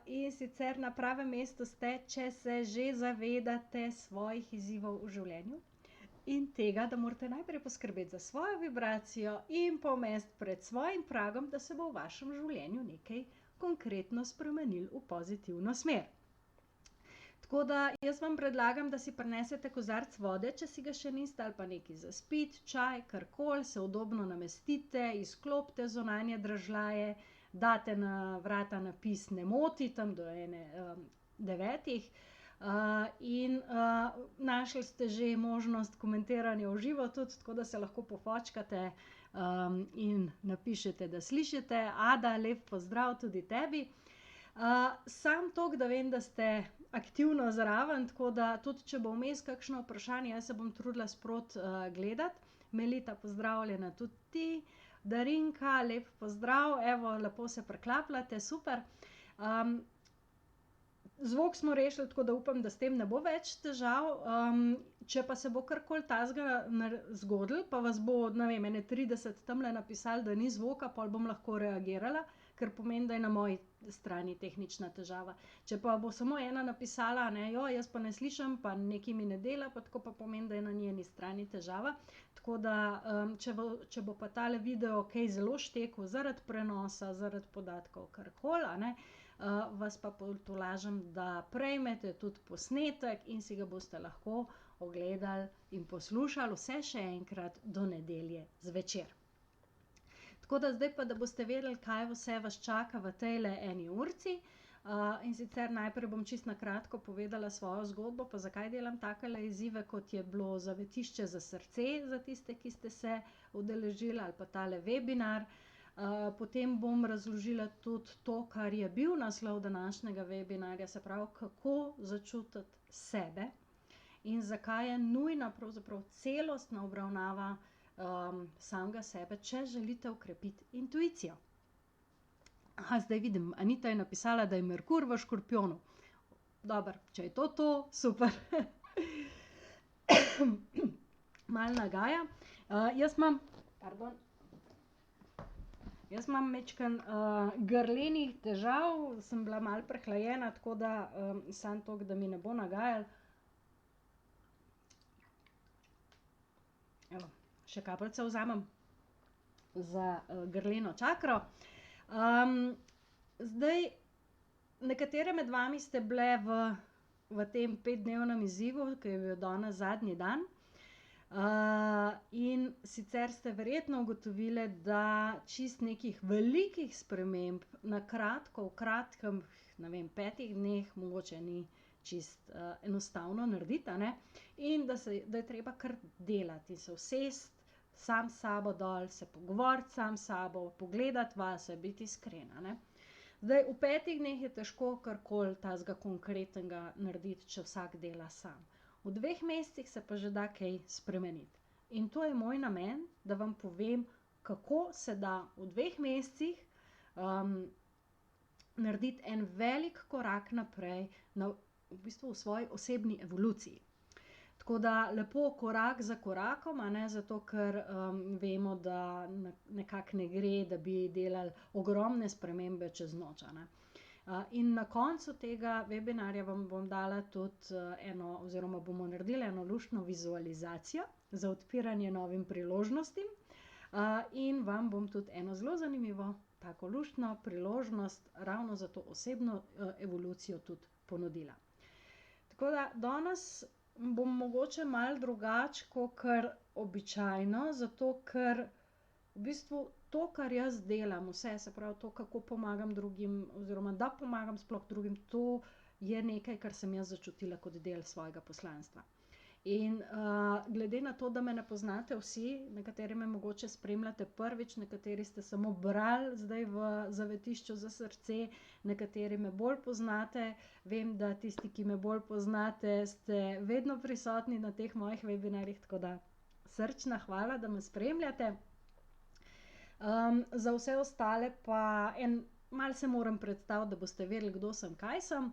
in sicer na pravem mestu ste, če se že zavedate svojih izzivov v življenju in tega, da morate najprej poskrbeti za svojo vibracijo in pomesti pred svojim pragom, da se bo v vašem življenju nekaj konkretno spremenilo v pozitivno smer. Tako da jaz vam predlagam, da si prinesete kozarec vode, če si ga še niste, ali pa nekaj za spiti, čaj, karkoli, se udobno namestite, izklopite zunanje dražljaje, date na vrata napis ne moti, tam do 9. In našli ste že možnost komentiranja v živo tudi, tako da se lahko pofočkate in napišete, da slišite. Ada, lep pozdrav tudi tebi. Sam toliko, da vem, da ste aktivno zraven, tako da tudi če bo vmes kakšno vprašanje, jaz se bom trudila sproti gledati. Melita, pozdravljena tudi ti. Darinka, lep pozdrav, evo, lepo se preklapljate, super. Zvok smo rešili, tako da upam, da s tem ne bo več težav. Če pa se bo karkoli takega zgodilo, pa vas bo, ne vem, 30 tamle napisali, da ni zvoka, pol bom lahko reagirala, ker pomeni, da je na moji strani tehnična težava. Če pa bo samo ena napisala, jaz pa ne slišim, pa nekaj mi ne dela, pa tako pa pomeni, da je na njeni strani težava. Tako da, če bo pa tale video kaj zelo štekel zaradi prenosa, zaradi podatkov, karkoli, vas pa potolažim, da prejmete tudi posnetek in si ga boste lahko ogledali in poslušali vse še enkrat do nedelje zvečer. Tako da zdaj pa, da boste vedeli, kaj vse vas čaka v tejle eni urci. In sicer najprej bom čisto na kratko povedala svojo zgodbo, pa zakaj delam takele izzive, kot je bilo Zavetišče za srce, za tiste, ki ste se udeležili, ali pa tale webinar. Potem bom razložila tudi to, kar je bil naslov današnjega webinarja, se pravi, kako začutiti sebe in zakaj je nujna pravzaprav celostna obravnava samega sebe, če želite okrepiti intuicijo. Zdaj vidim, Anita je napisala, da je Merkur v Škorpijonu. Dobro, če je to, super. Malo nagaja. Jaz imam majčkeno grlenih težav, sem bila malo prehlajena, tako da samo toliko, da mi ne bo nagajalo. Evo, še kapljico vzamem za grleno čakro. Zdaj, nekatere med vami ste bile v tem 5-dnevnem izzivu, ki je bil danes zadnji dan. In sicer ste verjetno ugotovile, da čist nekih velikih sprememb na kratko, v kratkem, 5 dneh, mogoče ni čist enostavno narediti, in da je treba kar delati in se usesti sam s sabo dol, se pogovoriti sam s sabo, pogledati vase, biti iskrena. Zdaj, v 5 dneh je težko karkoli takega konkretnega narediti, če vsak dela sam. V 2 mesecih se pa že da kaj spremeniti. In to je moj namen, da vam povem, kako se da v 2 mesecih narediti en velik korak naprej v bistvu v svoji osebni evoluciji. Tako da lepo korak za korakom, zato ker vemo, da nekako ne gre, da bi delali ogromne spremembe čez noč. In na koncu tega webinarja vam bom dala tudi oziroma bomo naredili eno luštno vizualizacijo za odpiranje novim priložnostim. In vam bom tudi eno zelo zanimivo tako luštno priložnost ravno za to osebno evolucijo tudi ponudila. Tako da danes bom mogoče malo drugače kakor običajno, zato ker v bistvu to, kar jaz delam, vse, se pravi to, kako pomagam drugim oziroma da pomagam sploh drugim, to je nekaj, kar sem jaz začutila kot del svojega poslanstva. In glede na to, da me ne poznate vsi, nekateri me mogoče spremljate prvič, nekateri ste samo brali zdaj v Zavetišču za srce, nekateri me bolj poznate, vem, da tisti, ki me bolj poznate, ste vedno prisotni na teh mojih webinarjih, tako da srčna hvala, da me spremljate. Za vse ostale pa malo se moram predstaviti, da boste vedeli, kdo sem, kaj sem.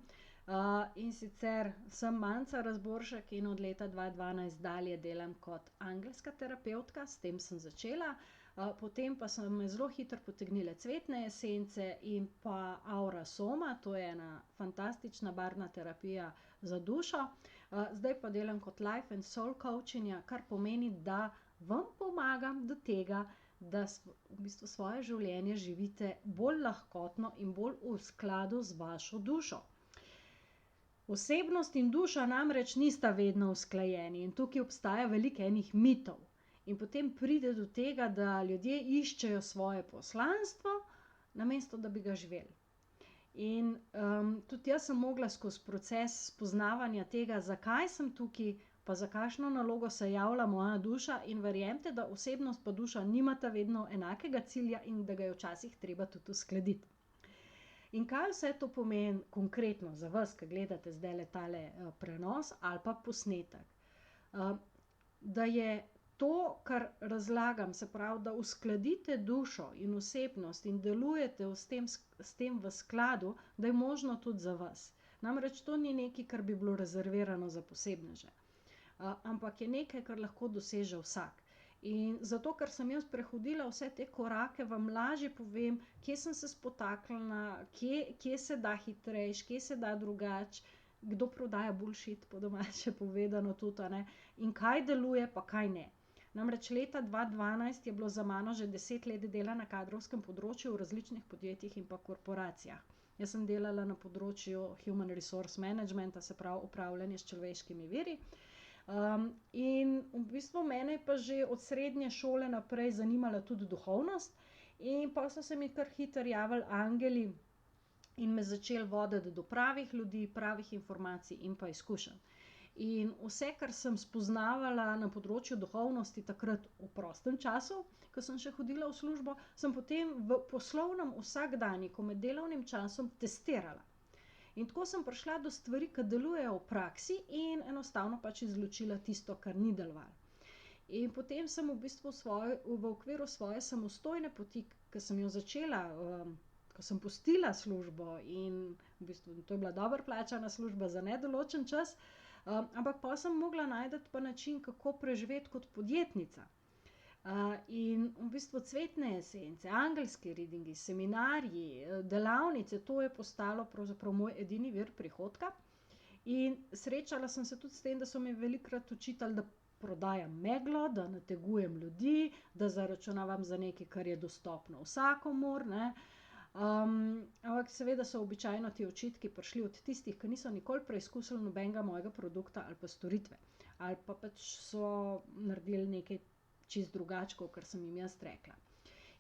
In sicer sem Manca Razboršek in od leta 2012 dalje delam kot angelska terapevtka, s tem sem začela. Potem pa so me zelo hitro potegnile cvetne esence in pa Aura Soma, to je ena fantastična barvna terapija za dušo. Zdaj pa delam kot life and soul coachinja, kar pomeni, da vam pomagam do tega, da v bistvu svoje življenje živite bolj lahkotno in bolj v skladu z vašo dušo. Osebnost in duša namreč nista vedno usklajeni in tukaj obstaja veliko enih mitov. In potem pride do tega, da ljudje iščejo svoje poslanstvo, namesto da bi ga živeli. In tudi jaz sem mogla skozi proces spoznavanja tega, zakaj sem tukaj, pa za kakšno nalogo se javlja moja duša, in verjemite, da osebnost pa duša nimata vedno enakega cilja in da ga je včasih treba tudi uskladiti. In kaj vse to pomeni konkretno za vas, ki gledate zdajle tale prenos ali pa posnetek? Da je to, kar razlagam, se pravi, da uskladite dušo in osebnost in delujete s tem v skladu, da je možno tudi za vas. Namreč to ni nekaj, kar bi bilo rezervirano za posebneže. Ampak je nekaj, kar lahko doseže vsak. In zato, ker sem jaz prehodila vse te korake, vam lažje povem, kje sem se spotaknila, kje se da hitrejš, kje se da drugače, kdo prodaja bullshit, po domače povedano tudi, ne, in kaj deluje, pa kaj ne. Namreč leta 2012 je bilo za mano že 10 let dela na kadrovskem področju v različnih podjetjih in pa korporacijah. Jaz sem delala na področju Human Resource Managementa, se pravi upravljanje s človeškimi viri. In v bistvu mene je pa že od srednje šole naprej zanimala tudi duhovnost in pa so se mi kar hitro javili angeli in me začeli voditi do pravih ljudi, pravih informacij in pa izkušenj. In vse, kar sem spoznavala na področju duhovnosti takrat v prostem času, ko sem še hodila v službo, sem potem v poslovnem vsakdanjiku med delovnim časom testirala. In tako sem prišla do stvari, ki delujejo v praksi, in enostavno pač izločila tisto, kar ni delovalo. In potem sem v bistvu v okviru svoje samostojne poti, ki sem jo začela, ko sem pustila službo, in v bistvu to je bila dobro plačana služba za nedoločen čas, ampak pa sem mogla najti pa način, kako preživeti kot podjetnica. In v bistvu cvetne esence, angelski readingi, seminarji, delavnice, to je postalo pravzaprav moj edini vir prihodka. In srečala sem se tudi s tem, da so mi velikokrat očitali, da prodajam meglo, da nategujem ljudi, da zaračunavam za nekaj, kar je dostopno vsakomur, ne. Ampak seveda so običajno ti očitki prišli od tistih, ki niso nikoli preizkusili nobenega mojega produkta ali pa storitve. Ali pa pač so naredili nekaj čisto drugače, kakor sem jim jaz rekla.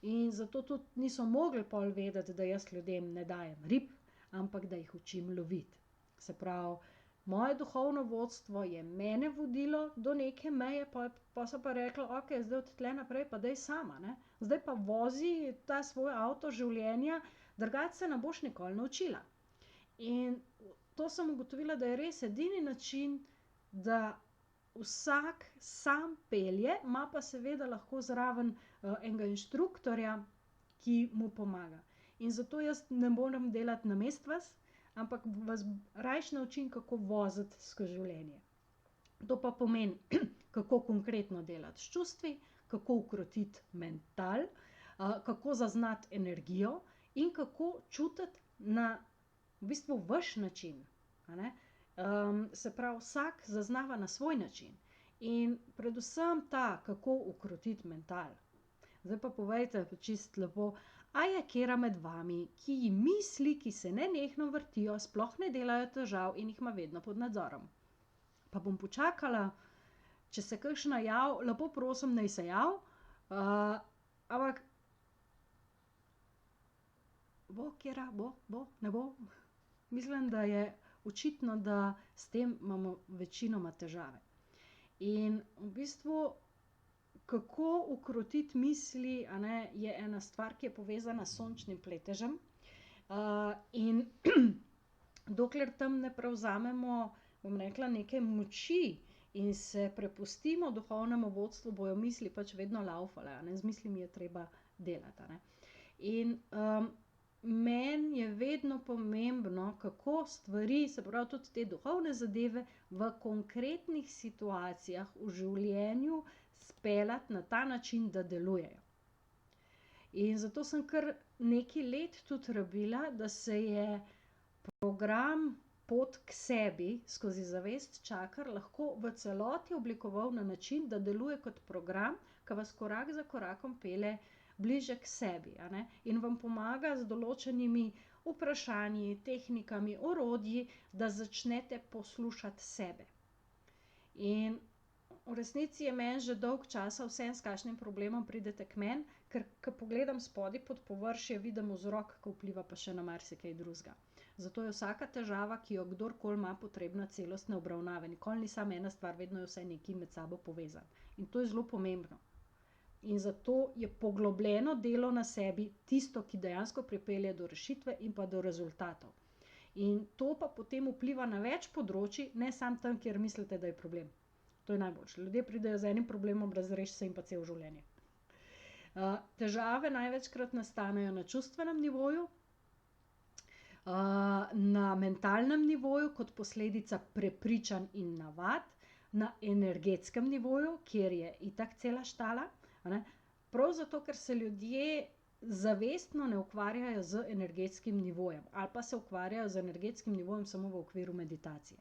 In zato tudi niso mogli pol vedeti, da jaz ljudem ne dajem rib, ampak da jih učim loviti. Se pravi, moje duhovno vodstvo je mene vodilo do neke meje, pa so pa rekli, ok, zdaj od tle naprej pa daj sama, ne. Zdaj pa vozi ta svoj avto življenja, drugače se ne boš nikoli naučila. In to sem ugotovila, da je res edini način, da vsak sam pelje, ima pa seveda lahko zraven enega inštruktorja, ki mu pomaga. In zato jaz ne morem delati namesto vas, ampak vas rajši naučim, kako voziti skozi življenje. To pa pomeni, kako konkretno delati s čustvi, kako ukrotiti mental, kako zaznati energijo in kako čutiti na v bistvu vaš način, a ne. Se pravi, vsak zaznava na svoj način. In predvsem ta, kako ukrotiti mental. Zdaj pa povejte čisto lepo, a je katera med vami, ki ji misli, ki se nenehno vrtijo, sploh ne delajo težav in jih ima vedno pod nadzorom. Pa bom počakala, če se kakšna lepo prosim, naj se ampak bo katera, bo, ne bo. Mislim, da je očitno, da s tem imamo večinoma težave. In v bistvu, kako ukrotiti misli, a ne, je ena stvar, ki je povezana s sončnim pletežem. In dokler tam ne prevzamemo, bom rekla, neke moči in se prepustimo duhovnemu vodstvu, bojo misli pač vedno laufale, a ne, z mislimi je treba delati, a ne. In meni je vedno pomembno, kako stvari, se pravi tudi te duhovne zadeve, v konkretnih situacijah v življenju speljati na ta način, da delujejo. In zato sem kar nekaj let tudi rabila, da se je program Pot k sebi skozi zavest čakr lahko v celoti oblikoval na način, da deluje kot program, ki vas korak za korakom pelje bliže k sebi, a ne? In vam pomaga z določenimi vprašanji, tehnikami, orodji, da začnete poslušati sebe. In v resnici je meni že dolgo časa vseeno, s kakšnim problemom pridete k meni, ker ko pogledam spodaj pod površje, vidim vzrok, ki vpliva pa še na marsikaj drugega. Zato je vsaka težava, ki jo kdorkoli ima, potrebna celostne obravnave. Nikoli ni samo ena stvar, vedno je vse nekaj med sabo povezano. In to je zelo pomembno. In zato je poglobljeno delo na sebi tisto, ki dejansko pripelje do rešitve in pa do rezultatov. In to pa potem vpliva na več področij, ne samo tam, kjer mislite, da je problem. To je najboljše. Ljudje pridejo z enim problemom, razreši se jim pa celo življenje. Težave največkrat nastanejo na čustvenem nivoju, na mentalnem nivoju kot posledica prepričanj in navad, na energetskem nivoju, kjer je itak cela štala, a ne? Prav zato, ker se ljudje zavestno ne ukvarjajo z energetskim nivojem ali pa se ukvarjajo z energetskim nivojem samo v okviru meditacije.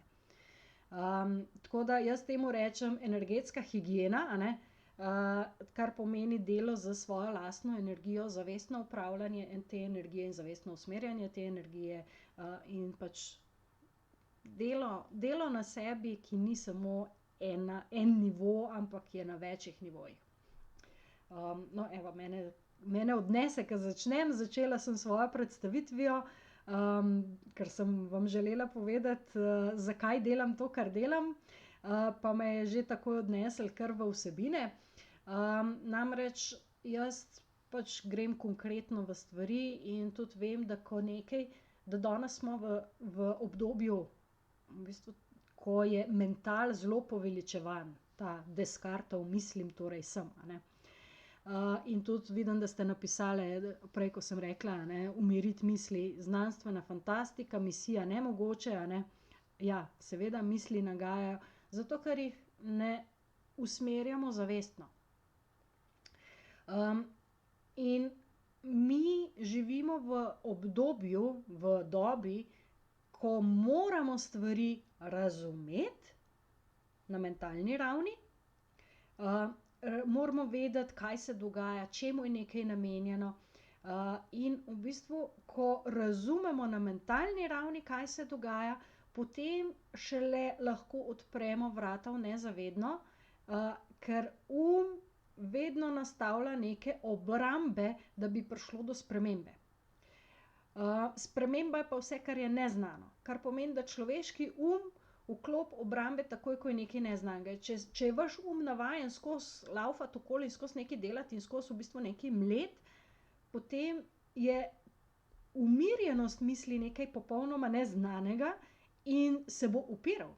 Tako da jaz temu rečem energetska higiena, a ne? Kar pomeni delo z svojo lastno energijo, zavestno upravljanje te energije in zavestno usmerjanje te energije, in pač delo na sebi, ki ni samo en nivo, ampak je na večjih nivojih. No, evo, mene odnese, ko začnem. Začela sem svojo predstavitvijo, ker sem vam želela povedati, zakaj delam to, kar delam, pa me je že takoj odneslo kar v vsebine. Namreč jaz pač grem konkretno v stvari in tudi vem, da ko nekaj, da danes smo v obdobju, v bistvu, ko je mental zelo poveličevan, ta Descartov mislim, torej sem, a ne. In tudi vidim, da ste napisali, prej, ko sem rekla, a ne, umiriti misli, znanstvena fantastika, misija nemogoče, a ne. Ja, seveda misli nagajajo, zato ker jih ne usmerjamo zavestno. In mi živimo v obdobju, v dobi, ko moramo stvari razumeti na mentalni ravni, moramo vedeti, kaj se dogaja, čemu je nekaj namenjeno, in v bistvu, ko razumemo na mentalni ravni, kaj se dogaja, potem šele lahko odpremo vrata v nezavedno, ker vedno nastavlja neke obrambe, da bi prišlo do spremembe. Sprememba je pa vse, kar je neznano, kar pomeni, da človeški vklop obrambe takoj, ko je nekaj neznanega. Če je vaš navajen skozi laufati okoli in skozi nekaj delati in skozi v bistvu nekaj mleti, potem je umirjenost misli nekaj popolnoma neznanega in se bo upiral,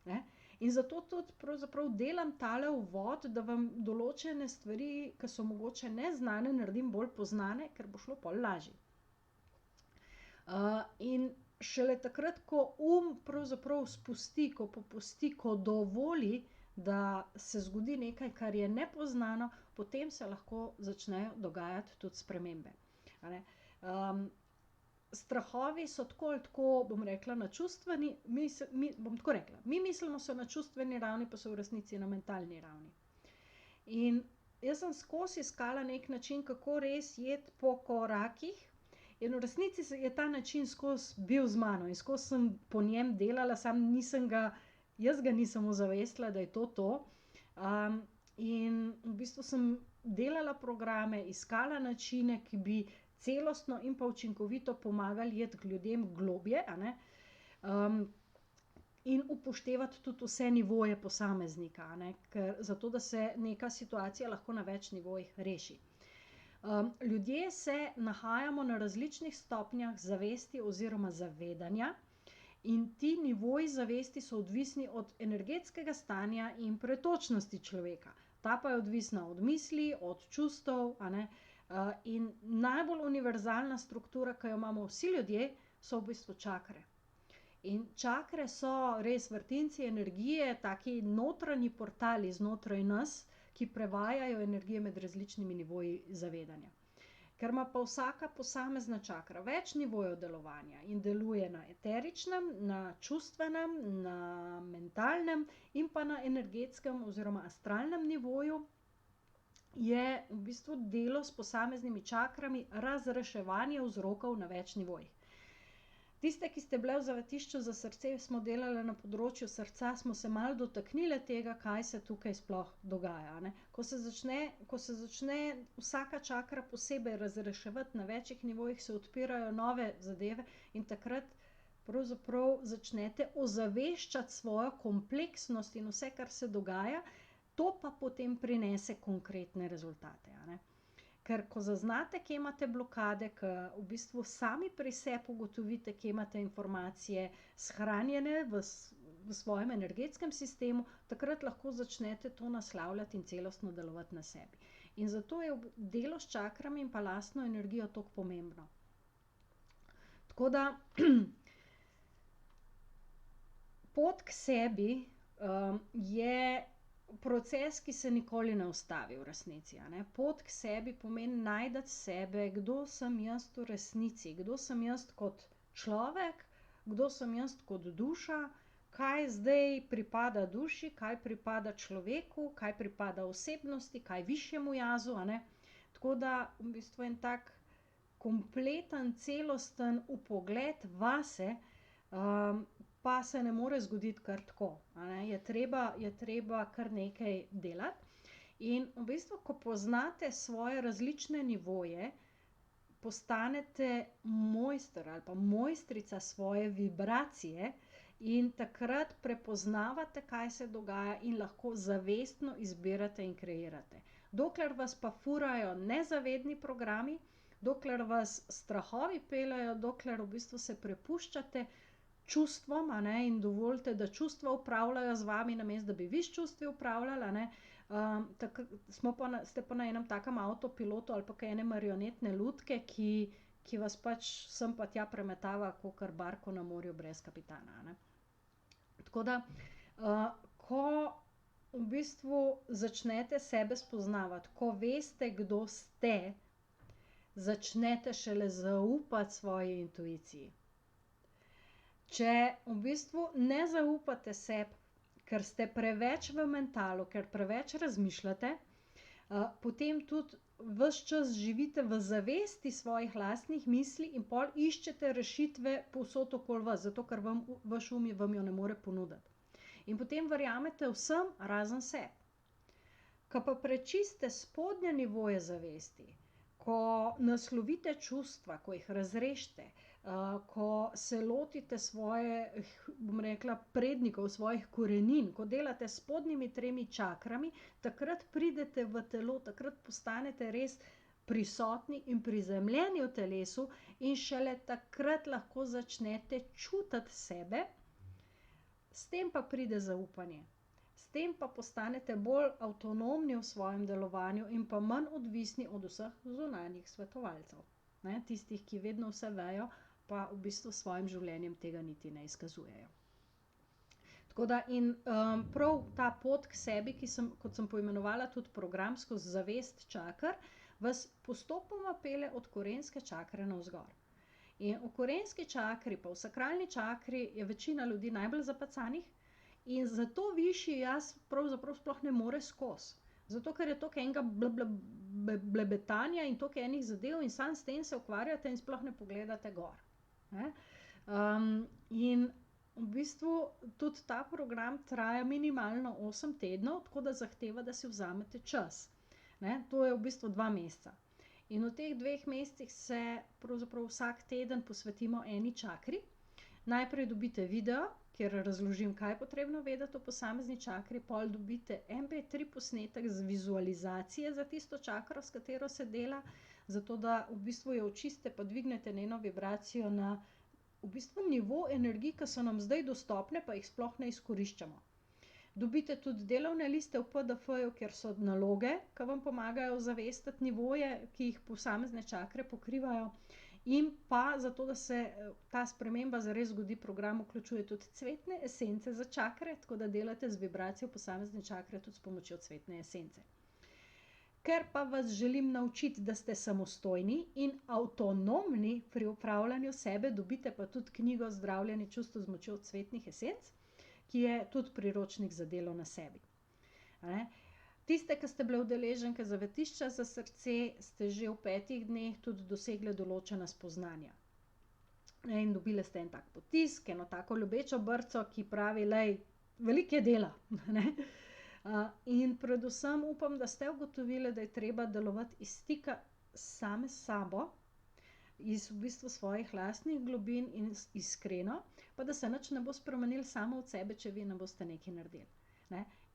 ne? In zato tudi pravzaprav delam tale uvod, da vam določene stvari, ki so mogoče neznane, naredim bolj poznane, ker bo šlo pol lažje. In šele takrat, ko pravzaprav spusti, ko popusti, ko dovoli, da se zgodi nekaj, kar je nepoznano, potem se lahko začnejo dogajati tudi spremembe, a ne. Strahovi so tako ali tako, bom rekla, na čustveni, bom tako rekla, mi mislimo so na čustveni ravni, pa so v resnici na mentalni ravni. In jaz sem skozi iskala neki način, kako res iti po korakih, in v resnici je ta način skozi bil z mano in skozi sem po njem delala, samo jaz ga nisem ozavestila, da je to. In v bistvu sem delala programe, iskala načine, ki bi celostno in pa učinkovito pomagali iti k ljudem globje, a ne, in upoštevati tudi vse nivoje posameznika, a ne, ker zato, da se neka situacija lahko na več nivojih reši. Ljudje se nahajamo na različnih stopnjah zavesti oziroma zavedanja in ti nivoji zavesti so odvisni od energetskega stanja in pretočnosti človeka. Ta pa je odvisna od misli, od čustev, a ne. In najbolj univerzalna struktura, ki jo imamo vsi ljudje, so v bistvu čakre. In čakre so res vrtinci energije, taki notranji portali znotraj nas, ki prevajajo energije med različnimi nivoji zavedanja. Ker ima pa vsaka posamezna čakra več nivojev delovanja in deluje na eteričnem, na čustvenem, na mentalnem in pa na energetskem oziroma astralnem nivoju, je v bistvu delo s posameznimi čakrami razreševanje vzrokov na več nivojih. Tiste, ki ste bile v zavetišču za srce, smo delali na področju srca, smo se malo dotaknili tega, kaj se tukaj sploh dogaja, ne. Ko se začne vsaka čakra posebej razreševati na večjih nivojih, se odpirajo nove zadeve in takrat pravzaprav začnete ozaveščati svojo kompleksnost in vse, kar se dogaja, to pa potem prinese konkretne rezultate, a ne. Ker ko zaznate, kje imate blokade, ko v bistvu sami pri sebi ugotovite, kje imate informacije shranjene v svojem energetskem sistemu, takrat lahko začnete to naslavljati in celostno delovati na sebi. In zato je delo s čakrami in pa lastno energijo toliko pomembno. Tako da pot k sebi je proces, ki se nikoli ne ustavi v resnici, a ne. Pot k sebi pomeni najti sebe, kdo sem jaz v resnici, kdo sem jaz kot človek, kdo sem jaz kot duša, kaj zdaj pripada duši, kaj pripada človeku, kaj pripada osebnosti, kaj višjemu jazu, a ne. Tako da v bistvu en tak kompleten, celosten vpogled vase, pa se ne more zgoditi kar tako, a ne, je treba kar nekaj delati. In v bistvu, ko poznate svoje različne nivoje, postanete mojster ali pa mojstrica svoje vibracije in takrat prepoznavate, kaj se dogaja in lahko zavestno izbirate in kreirate. Dokler vas pa furajo nezavedni programi, dokler vas strahovi peljejo, dokler v bistvu se prepuščate čustvom, a ne, in dovolite, da čustva upravljajo z vami, namesto da bi vi s čustvi upravljali, a ne, ste pa na enem takem avtopilotu ali pa kaj ene marionetne lutke, ki vas pač sem pa tja premetava kakor barko na morju brez kapitana, a ne. Tako da, ko v bistvu začnete sebe spoznavati, ko veste, kdo ste, začnete šele zaupati svoji intuiciji. Če v bistvu ne zaupate sebi, ker ste preveč v mentalu, ker preveč razmišljate, potem tudi ves čas živite v zavesti svojih lastnih misli in pol iščete rešitve povsod okoli vas, zato ker vaš vam jo ne more ponuditi. In potem verjamete vsem razen sebi. Ko pa prečiste spodnje nivoje zavesti, ko naslovite čustva, ko jih razrešite, ko se lotite svojih, bom rekla, prednikov, svojih korenin, ko delate s spodnjimi 3 čakrami, takrat pridete v telo, takrat postanete res prisotni in prizemljeni v telesu in šele takrat lahko začnete čutiti sebe, s tem pa pride zaupanje. S tem pa postanete bolj avtonomni v svojem delovanju in pa manj odvisni od vseh zunanjih svetovalcev, ne, tistih, ki vedno vse vejo, pa v bistvu s svojim življenjem tega niti ne izkazujejo. Tako da in prav ta pot k sebi, kot sem poimenovala tudi programsko zavest čaker, vas postopoma pelje od korenske čakre navzgor. In v korenski čakri pa v sakralni čakri je večina ljudi najbolj zapacanih in zato višji jaz pravzaprav sploh ne more skozi. Zato, ker je toliko enega blebetanja in toliko enih zadev in samo s tem se ukvarjate in sploh ne pogledate gor. Ne? In v bistvu tudi ta program traja minimalno 8 tednov, tako da zahteva, da si vzamete čas. Ne? To je v bistvu 2 meseca. In v teh 2 mesecih se pravzaprav vsak teden posvetimo eni čakri. Najprej dobite video, kjer razložim, kaj je potrebno vedeti o posamezni čakri, pol dobite MP3 posnetek z vizualizacije za tisto čakro, s katero se dela, zato da v bistvu jo očiste pa dvignete njeno vibracijo na v bistvu nivo energij, ki so nam zdaj dostopne, pa jih sploh ne izkoriščamo. Dobite tudi delovne liste v PDF-ju, kjer so naloge, ki vam pomagajo zavestiti nivoje, ki jih posamezne čakre pokrivajo. In pa zato, da se ta sprememba zares zgodi, program vključuje tudi cvetne esence za čakre, tako da delate z vibracijo posamezne čakre tudi s pomočjo cvetne esence. Ker pa vas želim naučiti, da ste samostojni in avtonomni pri upravljanju sebe, dobite pa tudi knjigo Zdravljenje čustev z močjo cvetnih esenc, ki je tudi priročnik za delo na sebi. Tiste, ki ste bile udeleženke Zavetišča za srce, ste že v 5 dneh tudi dosegle določena spoznanja. In dobile ste en tak potisk, eno tako ljubečo brco, ki pravi, lej, veliko je dela. In predvsem upam, da ste ugotovili, da je treba delovati iz stika same s sabo, iz v bistvu svojih lastnih globin in iskreno, pa da se nič ne bo spremenilo samo od sebe, če vi ne boste nekaj naredili.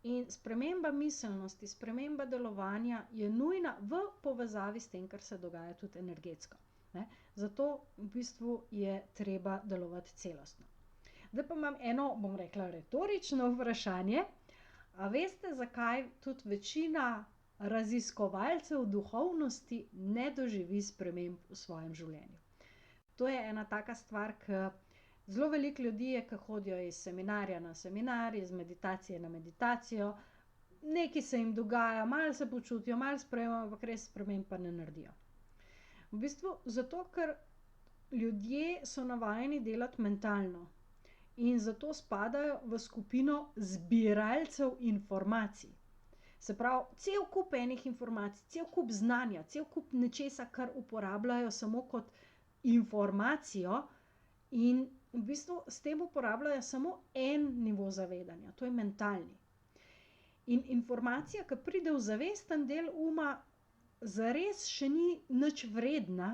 In sprememba miselnosti, sprememba delovanja je nujna v povezavi s tem, kar se dogaja tudi energetsko. Zato v bistvu je treba delovati celostno. Zdaj pa imam eno, bom rekla, retorično vprašanje. A veste, zakaj tudi večina raziskovalcev duhovnosti ne doživi sprememb v svojem življenju? To je ena taka stvar, ki zelo veliko ljudi je, ki hodijo iz seminarja na seminar, iz meditacije na meditacijo, nekaj se jim dogaja, malo se počutijo, malo sprejemajo, ampak res sprememb pa ne naredijo. V bistvu zato, ker ljudje so navajeni delati mentalno. In zato spadajo v skupino zbiralcev informacij. Se pravi, cel kup enih informacij, cel kup znanja, cel kup nečesa, kar uporabljajo samo kot informacijo in v bistvu s tem uporabljajo samo en nivo zavedanja, to je mentalni. In informacija, ki pride v zavesten del uma, zares še ni nič vredna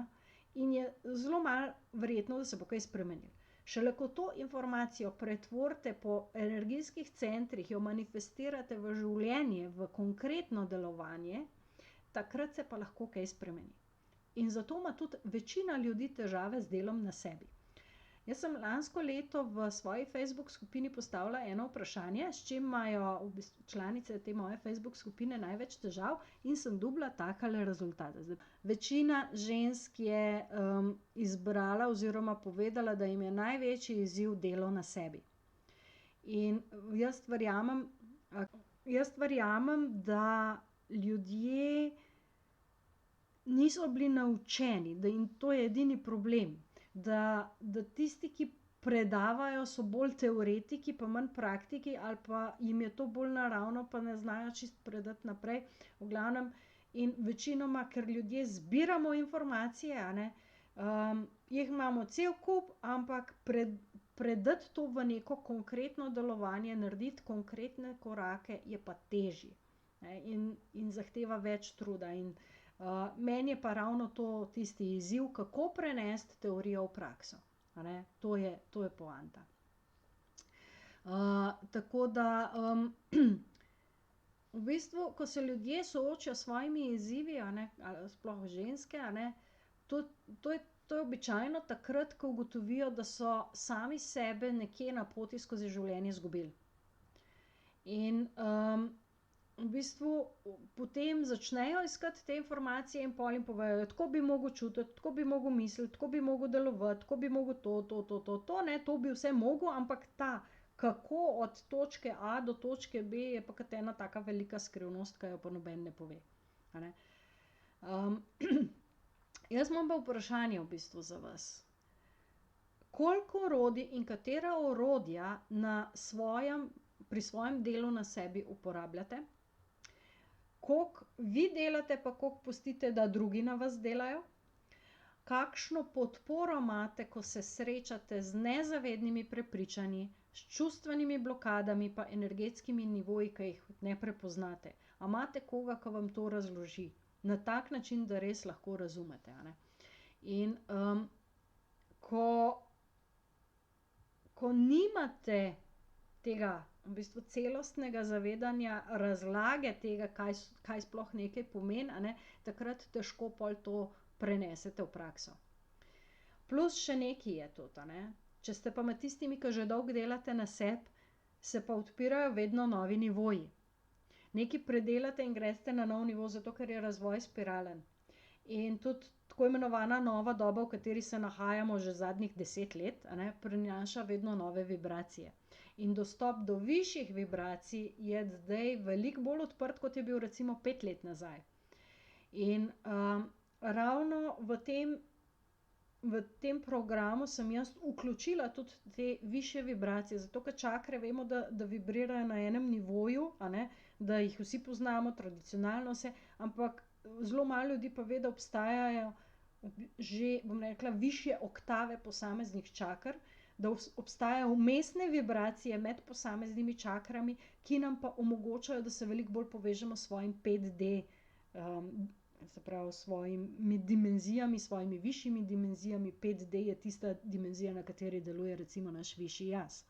in je zelo malo verjetno, da se bo kaj spremenilo. Šele ko to informacijo pretvorite po energijskih centrih, jo manifestirate v življenje, v konkretno delovanje, takrat se pa lahko kaj spremeni. In zato ima tudi večina ljudi težave z delom na sebi. Jaz sem lansko leto v svoji Facebook skupini postavila eno vprašanje, s čim imajo v bistvu članice te moje Facebook skupine največ težav in sem dobila takale rezultate. Večina žensk je izbrala oziroma povedala, da jim je največji izziv delo na sebi. In jaz verjamem, da ljudje niso bili naučeni, da in to je edini problem. Da tisti, ki predavajo, so bolj teoretiki, pa manj praktiki, ali pa jim je to bolj naravno, pa ne znajo čisto predati naprej. V glavnem, in večinoma, ker ljudje zbiramo informacije, jih imamo cel kup, ampak predati to v neko konkretno delovanje, narediti konkretne korake, je pa težje. In zahteva več truda. In meni je pa ravno to tisti izziv, kako prenesti teorijo v prakso. To je poanta. Tako da v bistvu, ko se ljudje soočajo s svojimi izzivi, sploh ženske, to je običajno takrat, ko ugotovijo, da so sami sebe nekje na poti skozi življenje izgubili. In v bistvu potem začnejo iskati te informacije in pol jim povejo, tako bi mogel čutiti, tako bi mogel misliti, tako bi mogel delovati, tako bi mogel to bi vse mogel, ampak kako od točke A do točke B je pa kot ena taka velika skrivnost, ki jo pa noben ne pove. Jaz imam pa vprašanje v bistvu za vas. Koliko orodij in katera orodja pri svojem delu na sebi uporabljate? Koliko vi delate, pa koliko pustite, da drugi na vas delajo? Kakšno podporo imate, ko se srečate z nezavednimi prepričanji, s čustvenimi blokadami pa energetskimi nivoji, ki jih ne prepoznate? A imate koga, ki vam to razloži na tak način, da res lahko razumete? In ko nimate tega v bistvu celostnega zavedanja, razlage tega, kaj sploh nekaj pomeni, takrat težko pol to prenesete v prakso. Plus še nekaj je tudi, če ste pa med tistimi, ki že dolgo delate na sebi, se pa odpirajo vedno novi nivoji. Nekaj predelate in greste na nov nivo, zato ker je razvoj spiralen. In tudi tako imenovana nova doba, v kateri se nahajamo že zadnjih 10 let, prinaša vedno nove vibracije. In dostop do višjih vibracij je zdaj veliko bolj odprt, kot je bil recimo 5 let nazaj. In ravno v tem programu sem jaz vključila tudi te višje vibracije, zato ker čakre vemo, da vibrirajo na enem nivoju, a ne, da jih vsi poznamo, tradicionalno vse, ampak zelo malo ljudi pa ve, da obstajajo že, bom rekla, višje oktave posameznih čaker, da obstajajo vmesne vibracije med posameznimi čakrami, ki nam pa omogočajo, da se veliko bolj povežemo s svojim 5D, se pravi s svojimi dimenzijami, svojimi višjimi dimenzijami. 5D je tista dimenzija, na kateri deluje recimo naš višji jaz.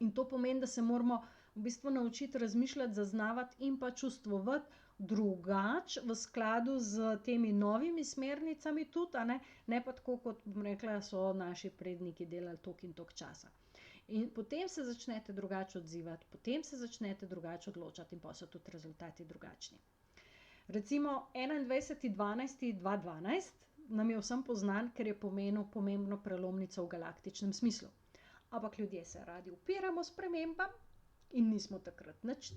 In to pomeni, da se moramo v bistvu naučiti razmišljati, zaznavati in pa čustvovati drugače, v skladu z temi novimi smernicami tudi, a ne pa tako, kot bom rekla, so naši predniki delali toliko in toliko časa. In potem se začnete drugače odzivati, potem se začnete drugače odločati in pa so tudi rezultati drugačni. Recimo 21.12.2012 nam je vsem poznan, ker je pomenil pomembno prelomnico v galaktičnem smislu. Ampak ljudje se radi upiramo spremembam in nismo takrat nič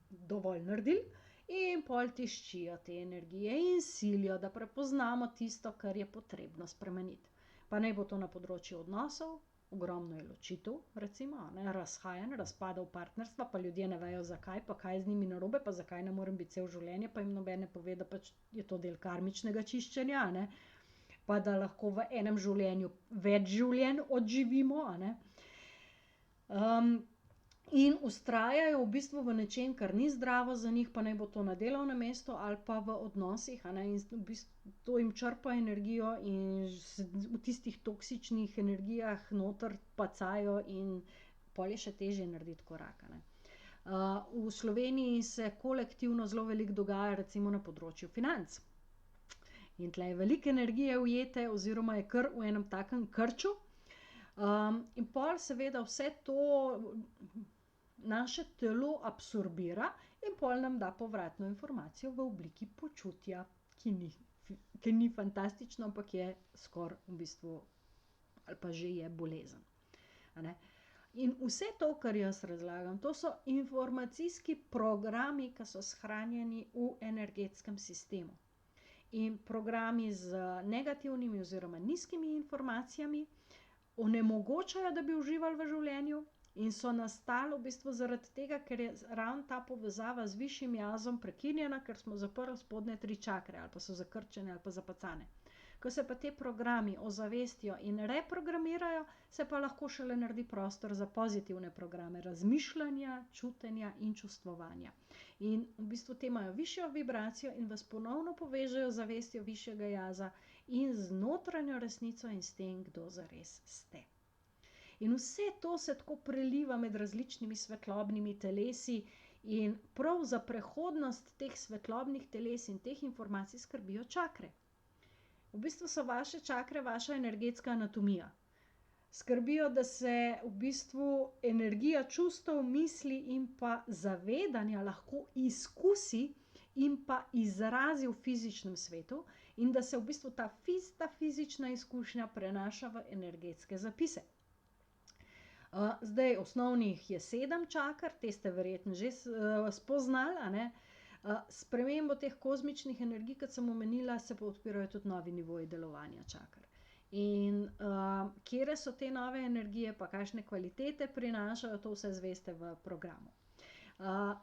dovolj naredili in pol tiščijo te energije in silijo, da prepoznamo tisto, kar je potrebno spremeniti. Pa naj bo to na področju odnosov, ogromno je ločitev, recimo, razhajanj, razpadov partnerstva, pa ljudje ne vejo zakaj, pa kaj z njimi narobe, pa zakaj ne morem biti cel življenje, pa jim noben ne pove, da pač je to del karmičnega čiščenja, pa da lahko v enem življenju več življenj odživimo, in vztrajajo v bistvu v nečem, kar ni zdravo za njih, pa naj bo to na delovnem mestu ali pa v odnosih, in v bistvu to jim črpa energijo in v tistih toksičnih energijah noter pacajo in pol je še težje narediti korak, V Sloveniji se kolektivno zelo veliko dogaja recimo na področju financ. In tle je veliko energije ujete oziroma je kar v enem takem krču. In pol seveda vse to naše telo absorbira in pol nam da povratno informacijo v obliki počutja, ki ni fantastično, ampak je skoraj v bistvu, ali pa že je bolezen. In vse to, kar jaz razlagam, to so informacijski programi, ki so shranjeni v energetskem sistemu. In programi z negativnimi oziroma nizkimi informacijami onemogočajo, da bi uživali v življenju in so nastali v bistvu zaradi tega, ker je ravno ta povezava z višjim jazom prekinjena, ker smo zaprli spodnje 3 čakre ali pa so zakrčene ali pa zapacane. Ko se pa te programi ozavestijo in reprogramirajo, se pa lahko šele naredi prostor za pozitivne programe razmišljanja, čutenja in čustvovanja. In v bistvu te imajo višjo vibracijo in vas ponovno povežejo z zavestjo višjega jaza in z notranjo resnico in s tem, kdo zares ste. In vse to se tako preliva med različnimi svetlobnimi telesi in prav za prehodnost teh svetlobnih teles in teh informacij skrbijo čakre. V bistvu so vaše čakre vaša energetska anatomija. Skrbijo, da se v bistvu energija čustev, misli in pa zavedanja lahko izkusi in pa izrazi v fizičnem svetu in da se v bistvu ta fizična izkušnja prenaša v energetske zapise. Zdaj, osnovnih je 7 čaker, te ste verjetno že spoznali, spremembo teh kozmičnih energij, kot sem omenila, se pa odpirajo tudi novi nivoji delovanja čaker. In kje so te nove energije, pa kakšne kvalitete prinašajo, to vse zveste v programu.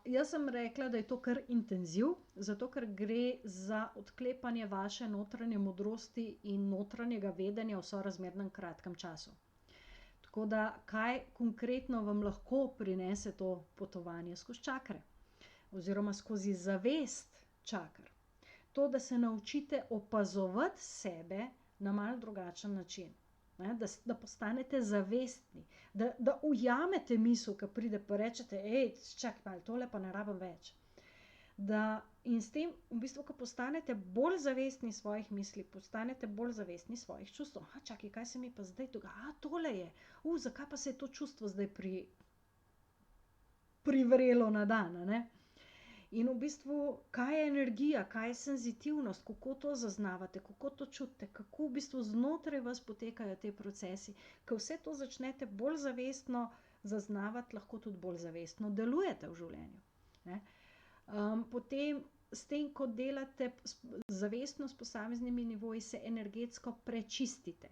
Jaz sem rekla, da je to kar intenziv, zato ker gre za odklepanje vaše notranje modrosti in notranjega vedenja v sorazmernem kratkem času. Tako da, kaj konkretno vam lahko prinese to potovanje skozi čakre? Oziroma skozi zavest čaker. To, da se naučite opazovati sebe na malo drugačen način. Da postanete zavestni, da ujamete misel, ki pride, pa rečete, čakaj malo, tole pa ne rabim več. In s tem, v bistvu, ko postanete bolj zavestni svojih misli, postanete bolj zavestni svojih čustev. Čakaj, kaj se mi pa zdaj dogaja? Tole je. Zakaj pa se je to čustvo zdaj privrelo na dan, In v bistvu, kaj je energija, kaj je senzitivnost, kako to zaznavate, kako to čutite, kako v bistvu znotraj vas potekajo te procesi. Ko vse to začnete bolj zavestno zaznavati, lahko tudi bolj zavestno delujete v življenju. Potem s tem, ko delate zavestno s posameznimi nivoji, se energetsko prečistite.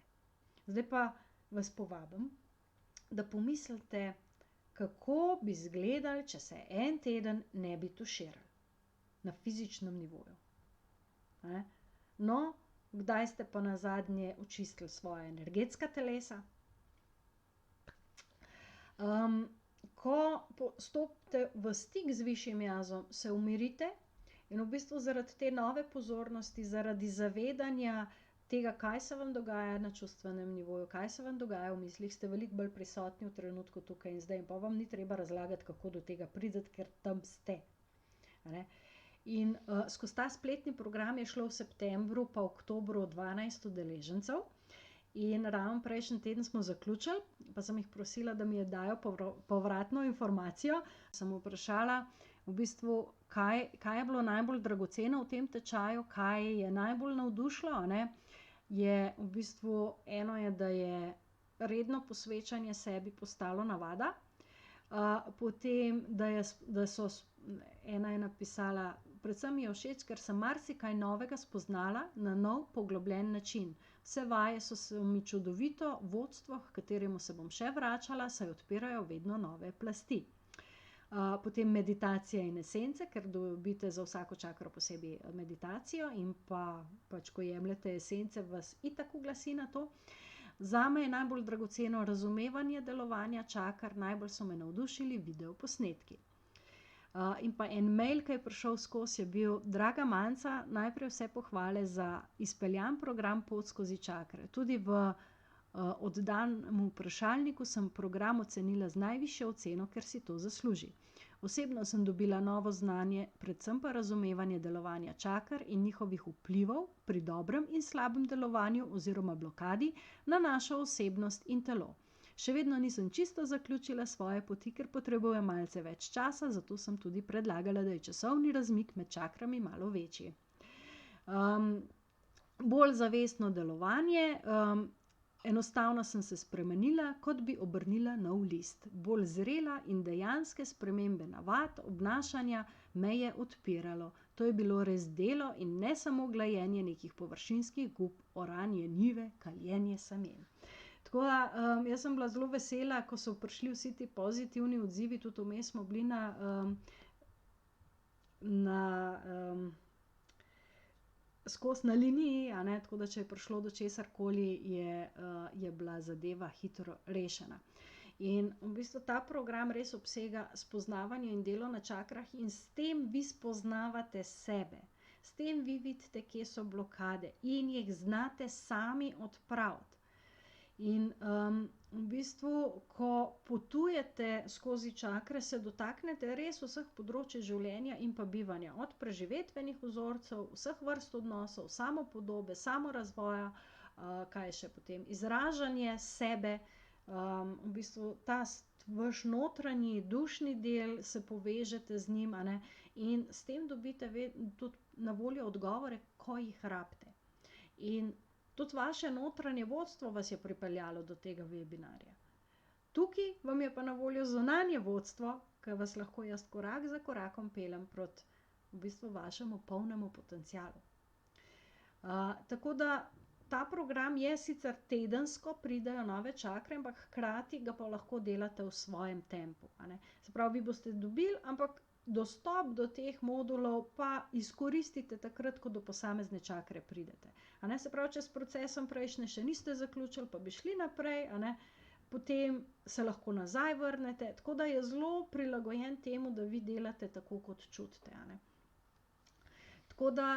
Zdaj pa vas povabim, da pomislite, kako bi izgledali, če se en teden ne bi tuširali na fizičnem nivoju. No, kdaj ste pa nazadnje očistili svoja energetska telesa? Ko stopite v stik z višjim jazom, se umirite in v bistvu zaradi te nove pozornosti, zaradi zavedanja tega, kaj se vam dogaja na čustvenem nivoju, kaj se vam dogaja v mislih, ste veliko bolj prisotni v trenutku tukaj in zdaj in pa vam ni treba razlagati, kako do tega pridete, ker tam ste. In skozi ta spletni program je šlo v septembru pa oktobru 12 udeležencev in ravno prejšnji teden smo zaključili, pa sem jih prosila, da mi je dajo povratno informacijo. Sem vprašala v bistvu, kaj je bilo najbolj dragoceno v tem tečaju, kaj je najbolj navdušilo, je v bistvu eno je, da je redno posvečanje sebi postalo navada, potem, da so, ena je napisala, predvsem mi je všeč, ker sem marsikaj novega spoznala na nov poglobljen način. Vse vaje so se mi čudovito, vodstvo, h kateremu se bom še vračala, saj odpirajo vedno nove plasti. Potem meditacija in esence, ker dobite za vsako čakro posebej meditacijo in pa pač, ko jemljete esence, vas itak uglasi na to. Zame je najbolj dragoceno razumevanje delovanja čakr, najbolj so me navdušili video posnetki. In pa en mail, ki je prišel skozi, je bil: Draga Manca, najprej vse pohvale za izpeljan program Pot skozi čakre. Tudi v oddanem vprašalniku sem program ocenila z najvišjo oceno, ker si to zasluži. Osebno sem dobila novo znanje, predvsem pa razumevanje delovanja čakr in njihovih vplivov pri dobrem in slabem delovanju oziroma blokadi na našo osebnost in telo. Še vedno nisem čisto zaključila svoje poti, ker potrebujem malce več časa, zato sem tudi predlagala, da je časovni razmik med čakrami malo večji. Bolj zavestno delovanje, enostavno sem se spremenila, kot bi obrnila nov list. Bolj zrela in dejanske spremembe navad, obnašanja me je odpiralo. To je bilo res delo in ne samo glajenje nekih površinskih gub, oranje njive, kaljenje semen. Tako da, jaz sem bila zelo vesela, ko so prišli vsi ti pozitivni odzivi, tudi vmes smo bili skozi na liniji, tako da če je prišlo do česarkoli, je bila zadeva hitro rešena. In v bistvu ta program res obsega spoznavanje in delo na čakrah in s tem vi spoznavate sebe. S tem vi vidite, kje so blokade in jih znate sami odpraviti. In v bistvu, ko potujete skozi čakre, se dotaknete res vseh področij življenja in pa bivanja. Od preživetvenih vzorcev, vseh vrst odnosov, samopodobe, samorazvoja, kaj še potem, izražanje sebe, v bistvu ta vaš notranji dušni del, se povežete z njim, in s tem dobite tudi na voljo odgovore, ko jih rabite. In tudi vaše notranje vodstvo vas je pripeljalo do tega webinarja. Tukaj vam je pa na voljo zunanje vodstvo, ki vas lahko jaz korak za korakom peljem proti v bistvu vašemu polnemu potencialu. Tako da ta program je sicer tedensko, pridejo nove čakre, ampak hkrati ga pa lahko delate v svojem tempu. Se pravi, vi boste dobili, ampak dostop do teh modulov pa izkoristite takrat, ko do posamezne čakre pridete. Se pravi, če s procesom prejšnje še niste zaključili, pa bi šli naprej, potem se lahko nazaj vrnete, tako da je zelo prilagojen temu, da vi delate tako, kot čutite. Tako da,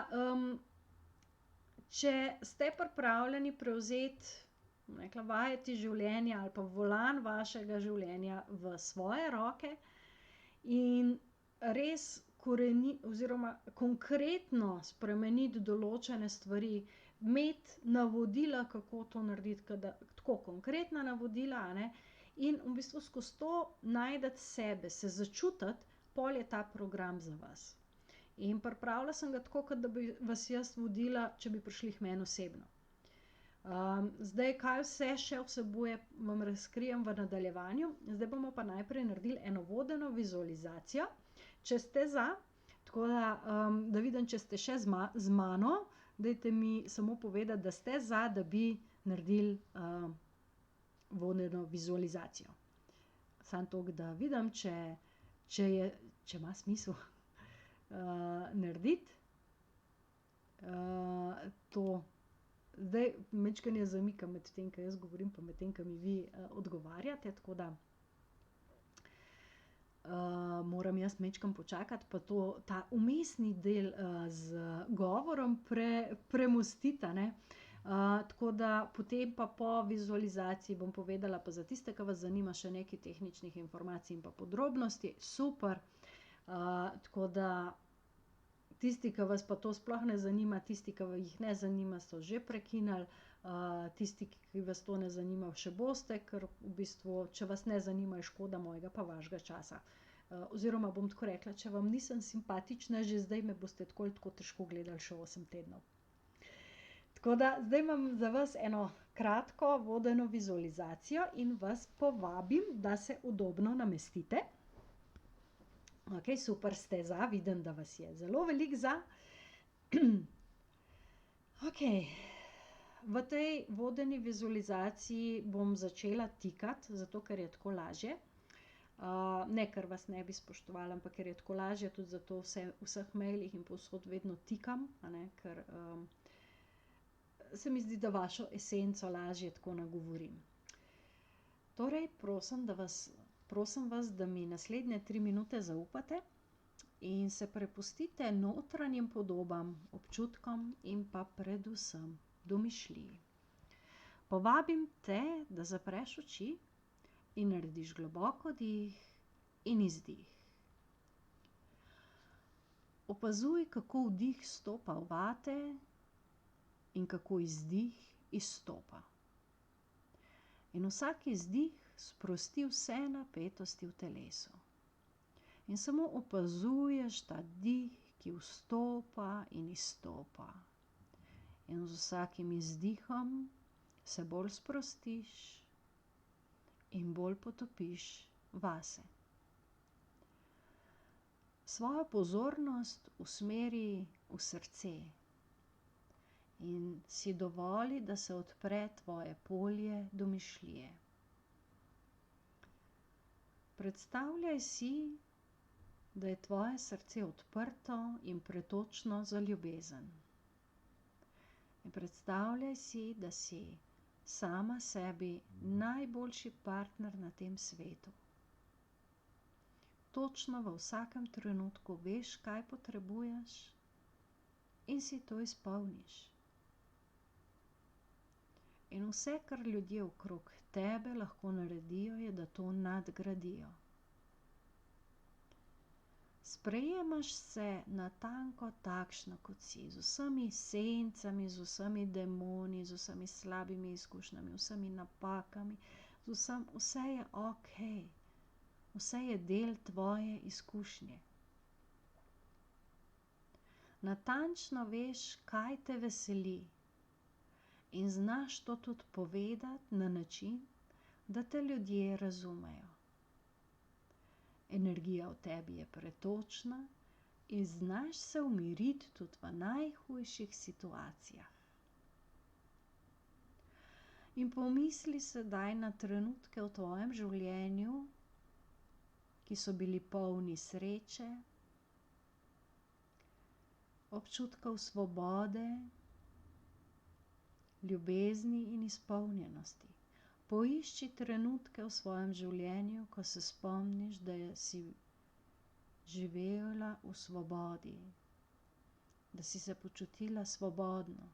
če ste pripravljeni prevzeti, vajeti življenja ali pa volan vašega življenja v svoje roke in res oziroma konkretno spremeniti določene stvari, imeti navodila, kako to narediti, tako konkretna navodila, in v bistvu skozi to najdete sebe, se začutiti, pol je ta program za vas. In pripravila sem ga tako, kot da bi vas jaz vodila, če bi prišli k meni osebno. Zdaj, kaj vse še vsebuje, vam razkrijem v nadaljevanju. Zdaj bomo pa najprej naredili eno vodeno vizualizacijo. Če ste za, Tako da vidim, če ste še z mano, dajte mi samo povedati, da ste za, da bi naredili vodeno vizualizacijo. Samo toliko, da vidim, če ima smisel narediti to. Zdaj majčkeno zamikam med tem, ko jaz govorim, pa med tem, ko mi vi odgovarjate, tako da moram jaz majčkeno počakati, pa ta vmesni del z govorom premostiti, a ne. Tako da potem pa po vizualizaciji bom povedala, pa za tiste, ki vas zanima še nekaj tehničnih informacij in pa podrobnosti, super. Tako da tisti, ki vas pa to sploh ne zanima, tisti, ki jih ne zanima, so že prekinili, tisti, ki vas to ne zanima, še boste, ker v bistvu, če vas ne zanima, je škoda mojega pa vašega časa. Oziroma bom tako rekla, če vam nisem simpatična, že zdaj me boste tako ali tako težko gledali še 8 tednov. Tako da zdaj imam za vas eno kratko vodeno vizualizacijo in vas povabim, da se udobno namestite. Ok, super, ste za, vidim, da vas je zelo veliko za. Ok, v tej vodeni vizualizaciji bom začela tikati, zato ker je tako lažje. Ne, ker vas ne bi spoštovala, ampak ker je tako lažje, tudi zato vseh mailih in povsod vedno tikam, a ne, ker se mi zdi, da vašo esenco lažje tako nagovorim. Torej, prosim vas, da mi naslednje 3 minute zaupate in se prepustite notranjim podobam, občutkom in pa predvsem domišljiji. Povabim te, da zapreš oči in narediš globoko dih in izdih. Opazuj, kako vdih stopa v vate in kako izdih izstopa. In vsak izdih sprosti vse napetosti v telesu. In samo opazuješ ta dih, ki vstopa in izstopa. In z vsakim izdihom se bolj sprostiš in bolj potopiš vase. Svojo pozornost usmeri v srce in si dovoli, da se odpre tvoje polje domišljije. Predstavljaj si, da je tvoje srce odprto in pretočno za ljubezen. In predstavljaj si, da si sama sebi najboljši partner na tem svetu. Točno v vsakem trenutku veš, kaj potrebuješ in si to izpolniš. In vse, kar ljudje okrog tebe lahko naredijo, je, da to nadgradijo. Sprejemaš se natanko takšno, kot si, z vsemi sencami, z vsemi demoni, z vsemi slabimi izkušnjami, vsemi napakami, vse je ok. Vse je del tvoje izkušnje. Natančno veš, kaj te veseli. In znaš to tudi povedati na način, da te ljudje razumejo. Energija v tebi je pretočna in znaš se umiriti tudi v najhujših situacijah. In pomisli sedaj na trenutke v tvojem življenju, ki so bili polni sreče, občutkov svobode, ljubezni in izpolnjenosti. Poišči trenutke v svojem življenju, ko se spomniš, da si živela v svobodi, da si se počutila svobodno.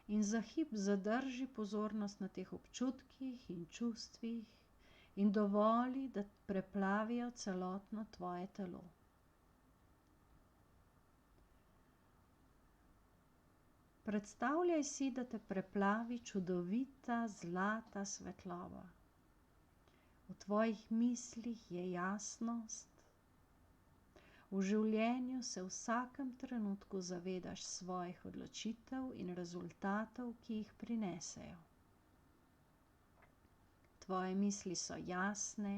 In za hip zadrži pozornost na teh občutkih in čustvih in dovoli, da preplavijo celotno tvoje telo. Predstavljaj si, da te preplavi čudovita zlata svetloba. V tvojih mislih je jasnost. V življenju se v vsakem trenutku zavedaš svojih odločitev in rezultatov, ki jih prinesejo. Tvoje misli so jasne,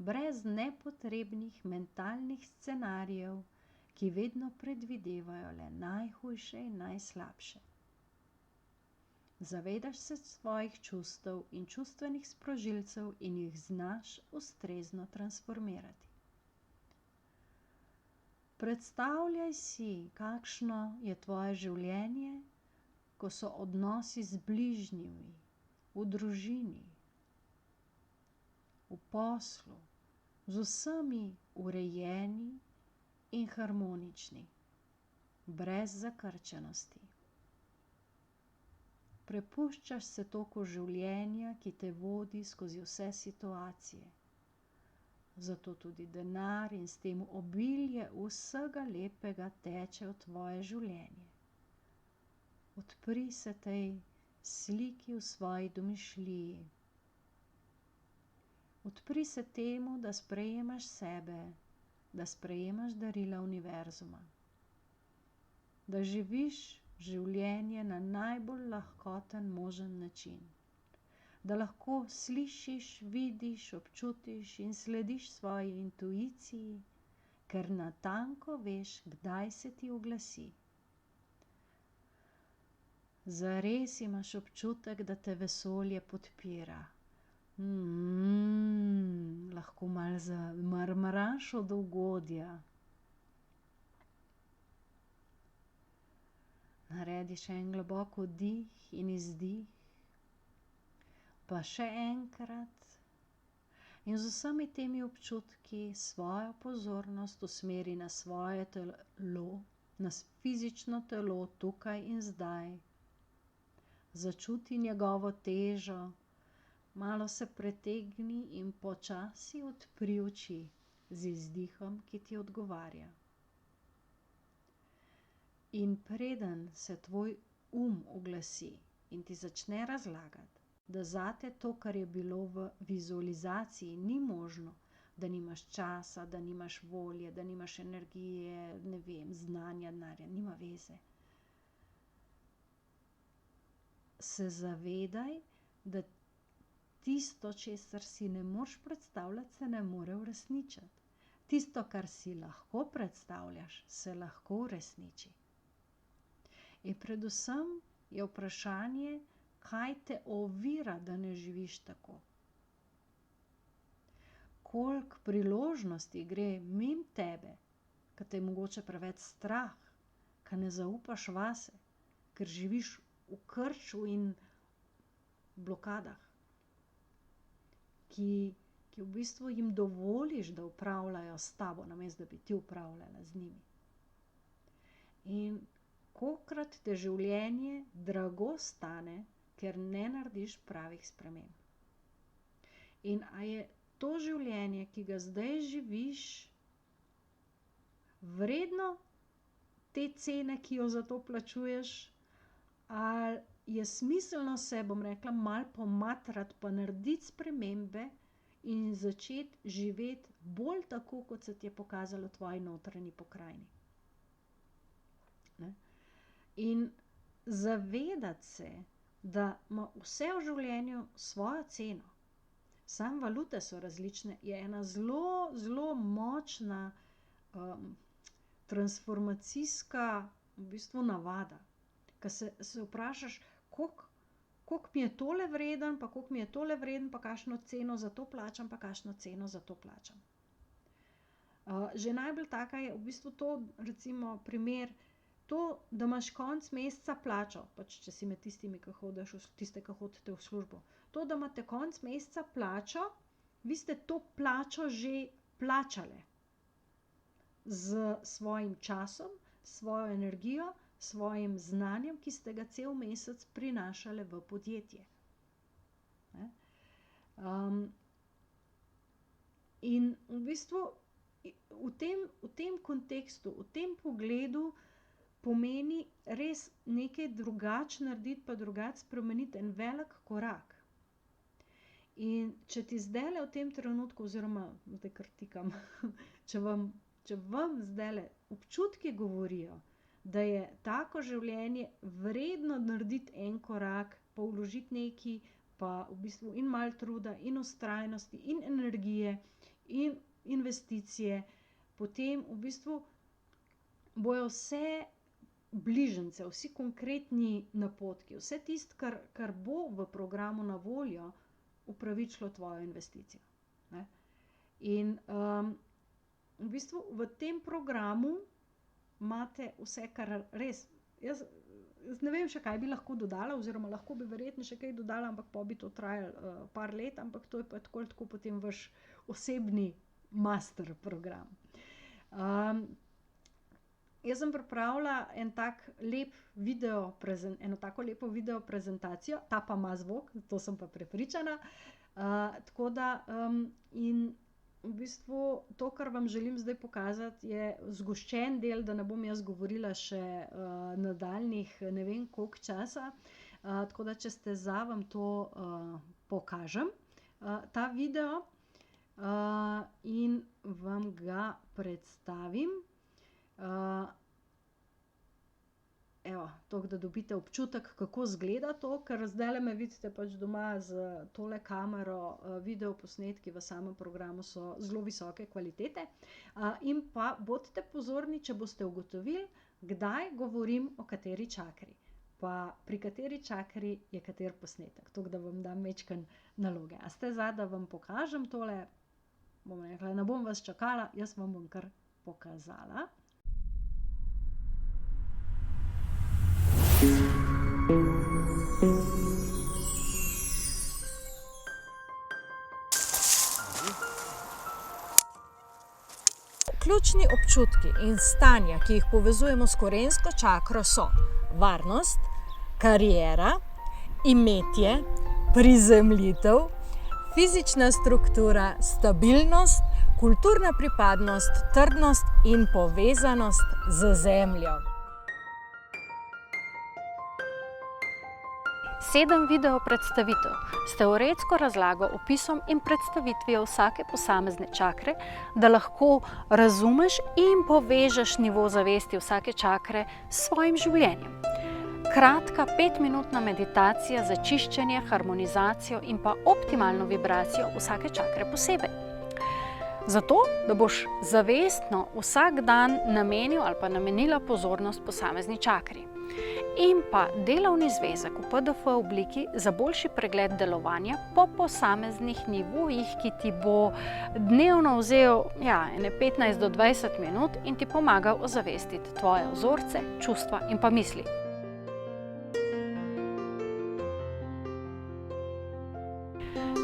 brez nepotrebnih mentalnih scenarijev, ki vedno predvidevajo le najhujše in najslabše. Zavedaš se svojih čustev in čustvenih sprožilcev in jih znaš ustrezno transformirati. Predstavljaj si, kakšno je tvoje življenje, ko so odnosi z bližnjimi, v družini, v poslu, z vsemi urejeni in harmonični, brez zakrčenosti. Prepuščaš se toku življenja, ki te vodi skozi vse situacije. Zato tudi denar in s tem obilje vsega lepega teče v tvoje življenje. Odpri se tej sliki v svoji domišljiji. Odpri se temu, da sprejemaš sebe, da sprejemaš darila univerzuma. Da živiš življenje na najbolj lahkoten možen način. Da lahko slišiš, vidiš, občutiš in slediš svoji intuiciji, ker natanko veš, kdaj se ti oglasi. Zares imaš občutek, da te vesolje podpira. Lahko malo zamrmraš od ugodja. Naredi še en globok vdih in izdih, pa še enkrat. In z vsemi temi občutki svojo pozornost usmeri na svoje telo, na fizično telo tukaj in zdaj. Začuti njegovo težo, malo se pretegni in počasi odpri oči z izdihom, ki ti odgovarja. In preden se tvoj oglasi in ti začne razlagati, da zate to, kar je bilo v vizualizaciji, ni možno, da nimaš časa, da nimaš volje, da nimaš energije, ne vem, znanja, denarja, nima veze. Se zavedaj, da tisto, česar si ne moreš predstavljati, se ne more uresničiti. Tisto, kar si lahko predstavljaš, se lahko uresniči. In predvsem je vprašanje, kaj te ovira, da ne živiš tako. Koliko priložnosti gre mimo tebe, ker te je mogoče preveč strah, ker ne zaupaš vase, ker živiš v krču in blokadah, ki v bistvu jim dovoliš, da upravljajo s tabo, namesto da bi ti upravljala z njimi. In kolikokrat te življenje drago stane, ker ne narediš pravih sprememb. In a je to življenje, ki ga zdaj živiš, vredno te cene, ki jo za to plačuješ, ali je smiselno se, bom rekla, malo pomatrati pa narediti spremembe in začeti živeti bolj tako, kot se ti je pokazalo v tvoji notranji pokrajini. Ne? In zavedati se, da ima vse v življenju svojo ceno. Samo valute so različne, je ena zelo, zelo močna transformacijska v bistvu navada. Ker se vprašaš, koliko mi je tole vreden, pa koliko mi je tole vreden, pa kakšno ceno za to plačam, pa kakšno ceno za to plačam. Že najbolj taka je v bistvu to, recimo primer, to, da imaš konec meseca plačo, pač če si med tistimi, ki hodite v službo. To, da imate konec meseca plačo, vi ste to plačo že plačale z svojim časom, svojo energijo, svojim znanjem, ki ste ga cel mesec prinašale v podjetje. In v bistvu v tem kontekstu, v tem pogledu pomeni res nekaj drugače narediti, pa drugače spremeniti, en velik korak. In če ti zdajle v tem trenutku, oziroma zdaj kar tikam, če vam zdajle občutki govorijo, da je tako življenje vredno narediti en korak, pa vložiti nekaj, pa v bistvu in malo truda, in vztrajnosti, in energije, in investicije, potem v bistvu bojo vse bližnjice, vsi konkretni napotki, vse tisto, kar bo v programu na voljo, upravičilo tvojo investicijo. Ne? In v bistvu v tem programu imate vse, kar res, jaz ne vem še, kaj bi lahko dodala, oziroma lahko bi verjetno še kaj dodala, ampak pa bi to trajalo par let, ampak to je pa tako potem vaš osebni master program. Jaz sem pripravila eno tako lepo video prezentacijo, ta pa ima zvok, to sem pa prepričana. Tako da in v bistvu to, kar vam želim zdaj pokazati, je zgoščen del, da ne bom jaz govorila še nadaljnjih ne vem koliko časa. Tako da, če ste za, vam to pokažem, ta video, in vam ga predstavim. Evo, toliko, da dobite občutek, kako izgleda to, ker zdajle me vidite pač doma z tole kamero, video posnetki v samem programu so zelo visoke kvalitete. In pa bodite pozorni, če boste ugotovili, kdaj govorim o kateri čakri, pa pri kateri čakri je kateri posnetek, toliko, da vam dam majčkeno naloge. A ste za, da vam pokažem tole? Bom rekla, ne bom vas čakala, jaz vam bom kar pokazala. Ključni občutki in stanja, ki jih povezujemo s korensko čakro, so varnost, kariera, imetje, prizemljitev, fizična struktura, stabilnost, kulturna pripadnost, trdnost in povezanost z zemljo. 7 video predstavitev s teoretsko razlago, opisom in predstavitvijo vsake posamezne čakre, da lahko razumeš in povežeš nivo zavesti vsake čakre s svojim življenjem. Kratka 5-minutna meditacija za čiščenje, harmonizacijo in pa optimalno vibracijo vsake čakre posebej. Zato, da boš zavestno vsak dan namenil ali pa namenila pozornost posamezni čakri. In pa delovni zvezek v PDF obliki za boljši pregled delovanja po posameznih nivojih, ki ti bo dnevno vzel ene 15 do 20 minut in ti pomagal ozavestiti tvoje vzorce, čustva in pa misli.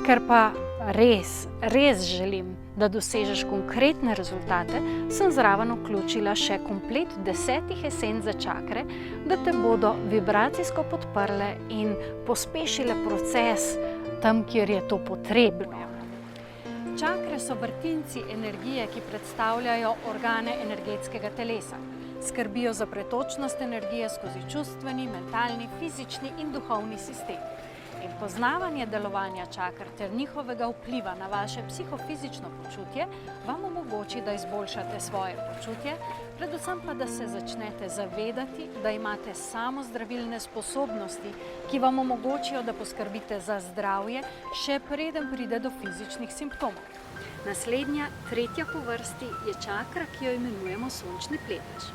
Ker pa res želim, da dosežeš konkretne rezultate, sem zraven vključila še komplet 10 esenc za čakre, da te bodo vibracijsko podprle in pospešile proces tam, kjer je to potrebno. Čakre so vrtinci energije, ki predstavljajo organe energetskega telesa. Skrbijo za pretočnost energije skozi čustveni, mentalni, fizični in duhovni sistem. In poznavanje delovanja čakr ter njihovega vpliva na vaše psihofizično počutje vam omogoči, da izboljšate svoje počutje, predvsem pa, da se začnete zavedati, da imate samozdravilne sposobnosti, ki vam omogočijo, da poskrbite za zdravje, še preden pride do fizičnih simptomov. Naslednja, 3. po vrsti, je čakra, ki jo imenujemo sončni pletež.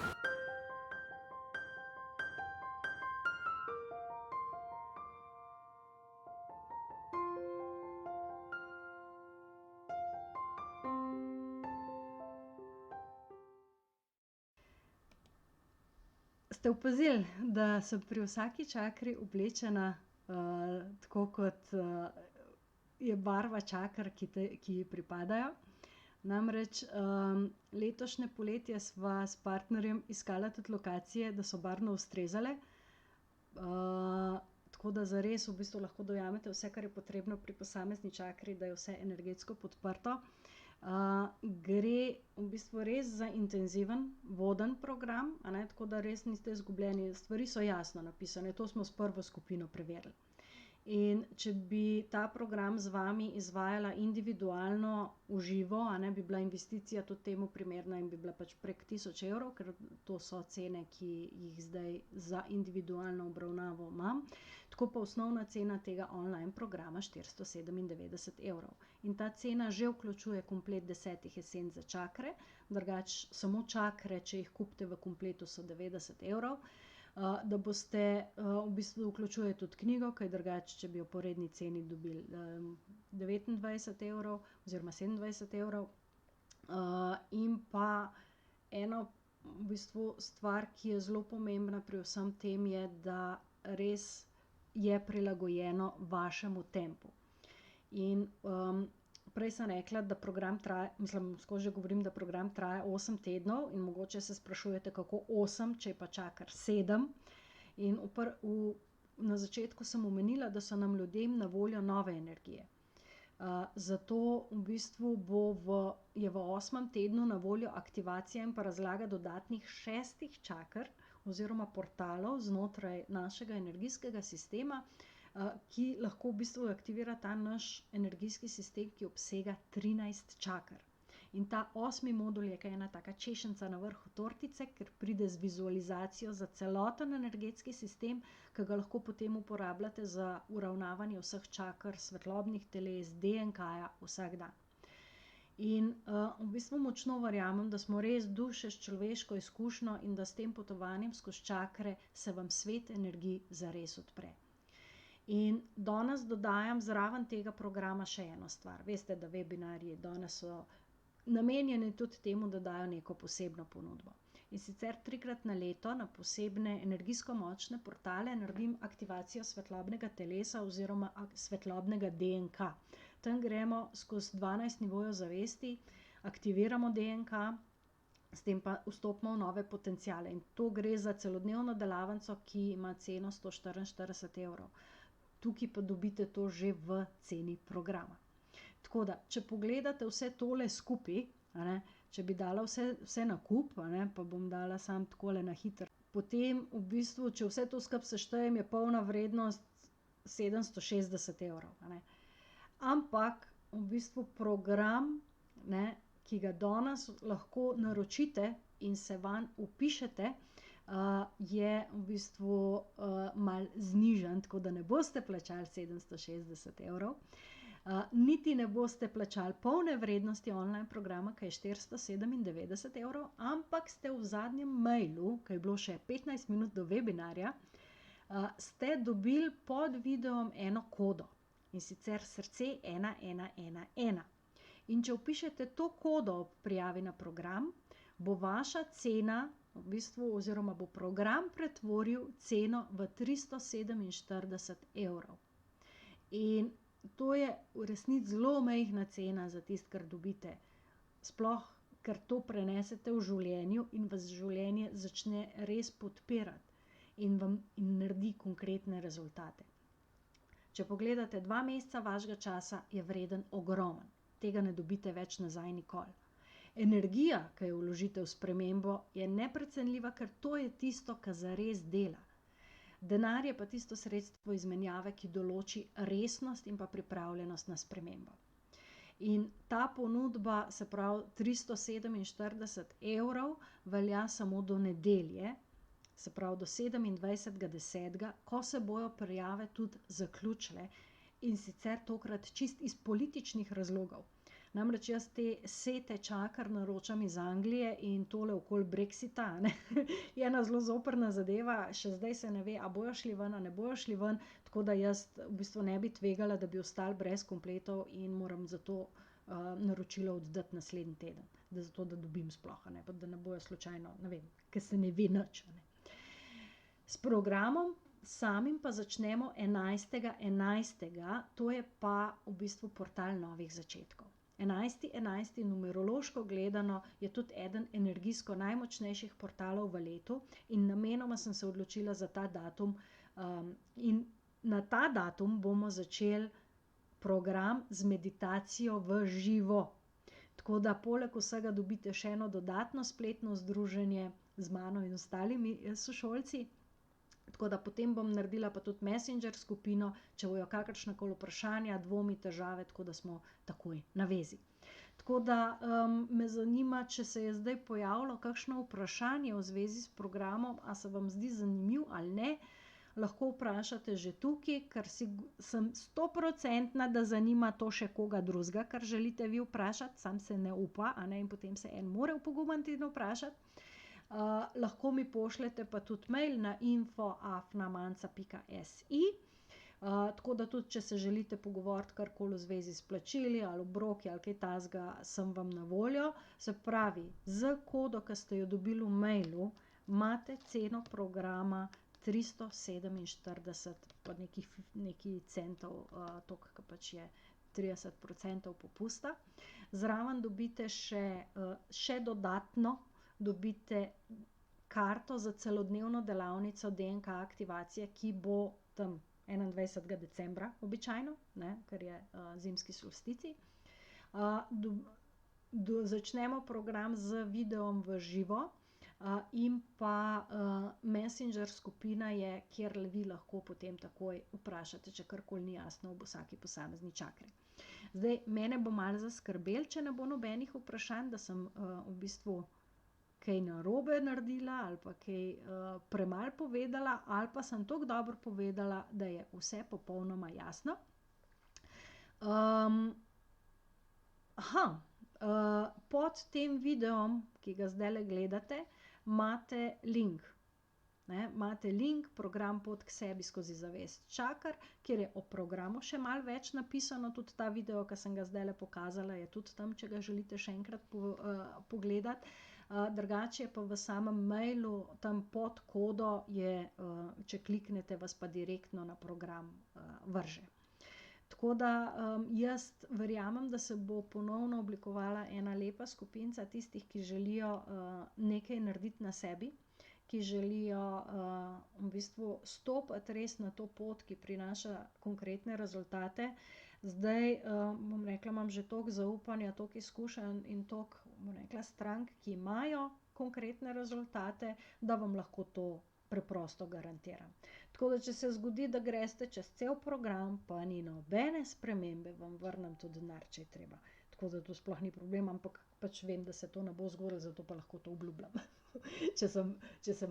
Ste opazili, da sem pri vsaki čakri oblečena tako, kot je barva čakr, ki ji pripadajo? Namreč letošnje poletje sva s partnerjem iskala tudi lokacije, da so barvno ustrezale. Tako da zares v bistvu lahko dojamete vse, kar je potrebno pri posamezni čakri, da je vse energetsko podprto. Gre v bistvu res za intenziven, voden program, tako da res niste izgubljeni. Stvari so jasno napisane, to smo s prvo skupino preverili. In če bi ta program z vami izvajala individualno v živo, bi bila investicija tudi temu primerna in bi bila pač prek 1000 evrov, ker to so cene, ki jih zdaj za individualno obravnavo imam. Tako pa osnovna cena tega online programa 497 evrov. In ta cena že vključuje komplet 10 esenc za čakre, drugače samo čakre, če jih kupite v kompletu, so 90 evrov. Da boste, v bistvu vključuje tudi knjigo, kaj drugače, če bi jo po redni ceni dobili 29 evrov oziroma 27 evrov. In pa eno v bistvu stvar, ki je zelo pomembna pri vsem tem, je, da res je prilagojeno vašemu tempu. In prej sem rekla, da program traja, skozi že govorim, da program traja 8 tednov in mogoče se sprašujete, kako 8, če je pa čakar 7. In na začetku sem omenila, da so nam ljudem na voljo nove energije. Zato v bistvu je v 8. tednu na voljo aktivacija in pa razlaga dodatnih 6 čaker oziroma portalov znotraj našega energijskega sistema, ki lahko v bistvu aktivira ta naš energijski sistem, ki obsega 13 čakr. In ta 8. modul je ena taka češenca na vrhu tortice, ker pride z vizualizacijo za celoten energetski sistem, ki ga lahko potem uporabljate za uravnavanje vseh čakr, svetlobnih teles, DNK-ja vsak dan. In v bistvu močno verjamem, da smo res duše s človeško izkušnjo in da s tem potovanjem skozi čakre se vam svet energij zares odpre. In danes dodajam zraven tega programa še eno stvar. Veste, da webinarji danes so namenjeni tudi temu, da dajo neko posebno ponudbo. In sicer 3-krat na leto na posebne energijsko močne portale naredim aktivacijo svetlobnega telesa oziroma svetlobnega DNK. Tam gremo skozi 12 nivojev zavesti, aktiviramo DNK, s tem pa vstopimo v nove potenciale. In to gre za celodnevno delavnico, ki ima ceno 144 evrov. Tukaj pa dobite to že v ceni programa. Tako da, če pogledate vse tole skupaj, če bi dala vse na kup, pa bom dala sam takole na hitro, potem v bistvu, če vse to skupaj seštejem, je polna vrednost 760 evrov. Ampak v bistvu program, ki ga danes lahko naročite in se vanj vpišete, je v bistvu malo znižan, tako da ne boste plačali 760 evrov. Niti ne boste plačali polne vrednosti online programa, ki je 497 evrov, ampak ste v zadnjem mailu, ki je bilo še 15 minut do webinarja, ste dobili pod videom eno kodo, in sicer srce 1111. In če vpišete to kodo ob prijavi na program, bo vaša cena v bistvu, oziroma bo program pretvoril ceno v 347 evrov. In to je v resnici zelo majhna cena za tisto, kar dobite. Sploh, ker to prenesete v življenju in vas življenje začne res podpirati in vam naredi konkretne rezultate. Če pogledate 2 meseca vašega časa, je vreden ogromen. Tega ne dobite več nazaj nikoli. Energija, ki jo vložite v spremembo, je neprecenljiva, ker to je tisto, kar zares dela. Denar je pa tisto sredstvo izmenjave, ki določi resnost in pa pripravljenost na spremembo. In ta ponudba, se pravi 347 evrov, velja samo do nedelje, se pravi do 27.10., ko se bojo prijave tudi zaključile, in sicer tokrat čist iz političnih razlogov. Namreč jaz te sete čakar naročam iz Anglije in tole okoli Brexita, je ena zelo zoprna zadeva, še zdaj se ne ve, a bojo šli ven, a ne bojo šli ven, tako da jaz v bistvu ne bi tvegala, da bi ostali brez kompletov in moram zato naročilo oddati naslednji teden, zato da dobim sploh, pa da ne bojo slučajno, ne vem, ker se ne ve nič. S programom samim pa začnemo 11.11., to je pa v bistvu portal novih začetkov. 11.11. numerološko gledano je tudi eden energijsko najmočnejših portalov v letu in namenoma sem se odločila za ta datum in na ta datum bomo začeli program z meditacijo v živo. Tako da poleg vsega dobite še eno dodatno spletno združenje z mano in ostalimi sošolci. Tako da potem bom naredila pa tudi Messenger skupino, če bojo kakršnakoli vprašanja, dvomi, težave, tako da smo takoj na vezi. Tako da me zanima, če se je zdaj pojavilo kakšno vprašanje v zvezi s programom, a se vam zdi zanimiv ali ne. lahko vprašate že tukaj, ker sem 100%, da zanima to še koga drugega, kar želite vi vprašati, sam se ne upa, a ne, in potem se en more upogumati in vprašati. Lahko mi pošljete pa tudi mail na info@manca.si. Tako da tudi, če se želite pogovoriti karkoli v zvezi s plačili ali obroki ali kaj takega, sem vam na voljo. Se pravi, z kodo, ki ste jo dobili v mailu, imate ceno programa 347 pa nekaj centov, toliko, ki pač je 30% popusta. Zraven dobite še dodatno, dobite karto za celodnevno delavnico DNK aktivacije, ki bo tam 21. decembra običajno, ne, ker je zimski solsticij. Začnemo program z videom v živo in pa Messenger skupina je, kjer vi lahko potem takoj vprašate, če karkoli ni jasno ob vsaki posamezni čakri. Zdaj, mene bo malo zaskrbelo, če ne bo nobenih vprašanj, da sem v bistvu kaj narobe naredila ali pa kaj premalo povedala ali pa sem toliko dobro povedala, da je vse popolnoma jasno. Pod tem videom, ki ga zdajle gledate, imate link. Imate link, program Pot k sebi skozi zavest čakr, kjer je o programu še malo več napisano, tudi ta video, ki sem ga zdajle pokazala, je tudi tam, če ga želite še enkrat pogledati. Drugače pa v samem mailu, tam pod kodo je, če kliknete, vas pa direktno na program vrže. Tako da jaz verjamem, da se bo ponovno oblikovala ena lepa skupinca tistih, ki želijo nekaj narediti na sebi, ki želijo v bistvu stopiti res na to pot, ki prinaša konkretne rezultate. Zdaj, bom rekla, imam že toliko zaupanja, toliko izkušenj in toliko, bom rekla, strank, ki imajo konkretne rezultate, da vam lahko to preprosto garantiram. Tako da, če se zgodi, da greste čez cel program, pa ni nobene spremembe, vam vrnem tudi denar, če je treba. Tako da to sploh ni problem, ampak pač vem, da se to ne bo zgodilo, zato pa lahko to obljubljam, če sem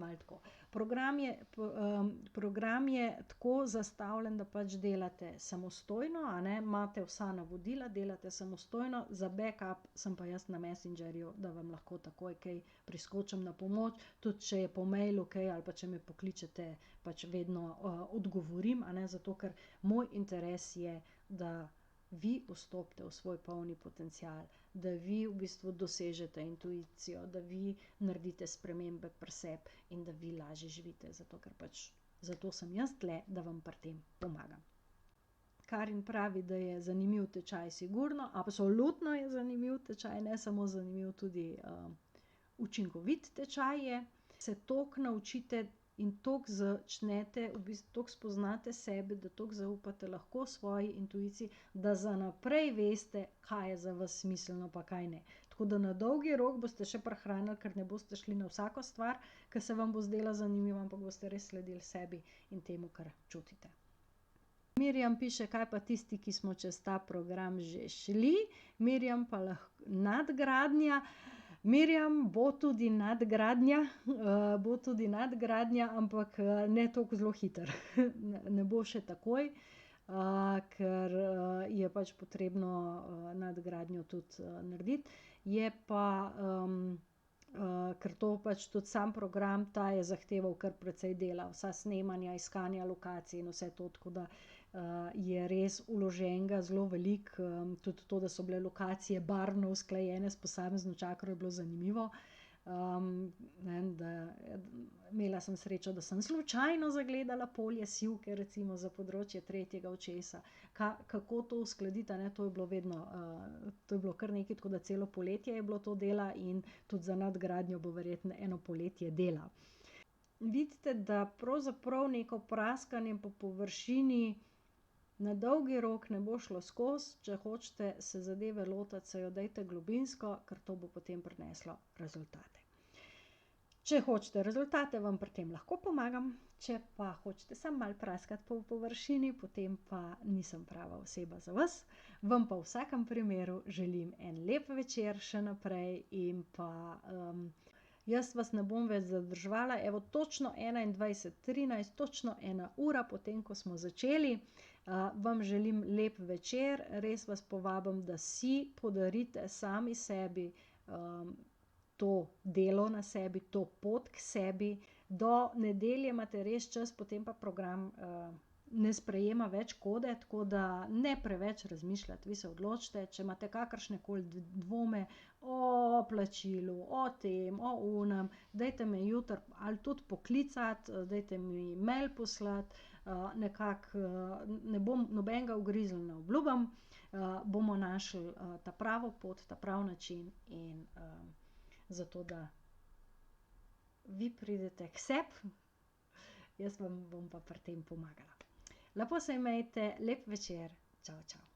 malo tako. Program je tako zastavljen, da pač delate samostojno, a ne, imate vsa navodila, delate samostojno, za backup sem pa jaz na Messengerju, da vam lahko takoj kaj priskočim na pomoč, tudi če je po mailu kaj ali pa če me pokličete, pač vedno odgovorim, a ne, zato ker moj interes je, da vi vstopite v svoj polni potencial, da vi v bistvu dosežete intuicijo, da vi naredite spremembe pri sebi in da vi lažje živite, zato ker pač zato sem jaz tle, da vam pri tem pomagam. Karin pravi, da je zanimiv tečaj, sigurno, absolutno je zanimiv tečaj, ne samo zanimiv, tudi učinkovit tečaj je, se toliko naučite in toliko začnete, v bistvu toliko spoznate sebe, da toliko zaupate lahko svoji intuiciji, da za naprej veste, kaj je za vas smiselno pa kaj ne. Tako da na dolgi rok boste še prihranili, ker ne boste šli na vsako stvar, ki se vam bo zdela zanimiva, ampak boste res sledili sebi in temu, kar čutite. Mirjam piše, kaj pa tisti, ki smo čez ta program že šli. Mirjam pa lahko nadgradnja. Mirjam, bo tudi nadgradnja, ampak ne toliko zelo hitro. Ne bo še takoj, ker je pač potrebno nadgradnjo tudi narediti. Je pa, ker to pač tudi sam program, ta je zahteval kar precej dela, vsa snemanja, iskanja lokacij in vse to, tako da je res vloženega zelo veliko, tudi to, da so bile lokacije barvno usklajene s posamezno čakro, je bilo zanimivo. Imela sem srečo, da sem slučajno zagledala polje sivke, recimo za področje tretjega očesa. Kako to uskladiti, ne, to je bilo vedno, to je bilo kar nekaj, tako da celo poletje je bilo to dela in tudi za nadgradnjo bo verjetno eno poletje dela. Vidite, da pravzaprav neko praskanje po površini na dolgi rok ne bo šlo skozi, če hočete se zadeve lotiti, se jo dajte globinsko, ker to bo potem prineslo rezultate. Če hočete rezultate, vam pri tem lahko pomagam, če pa hočete samo malo praskati po površini, potem pa nisem prava oseba za vas. Vam pa v vsakem primeru želim en lep večer še naprej in pa Jaz vas ne bom več zadrževala, evo točno 21:13, točno 1 ura potem, ko smo začeli. Vam želim lep večer, res vas povabim, da si podarite sami sebi to delo na sebi, to pot k sebi. Do nedelje imate res čas, potem pa program ne sprejema več kode, tako da ne preveč razmišljati, vi se odločite, če imate kakršnekoli dvome o plačilu, o tem, o onem, dajte me jutri ali tudi poklicati, dajte mi mail poslati, nekako ne bom nobenega ugriznila, ne obljubim, bomo našli ta pravo pot, ta pravi način in zato, da vi pridete k sebi, jaz vam bom pa pri tem pomagala. Lepo se imejte, lep večer, čau, čau.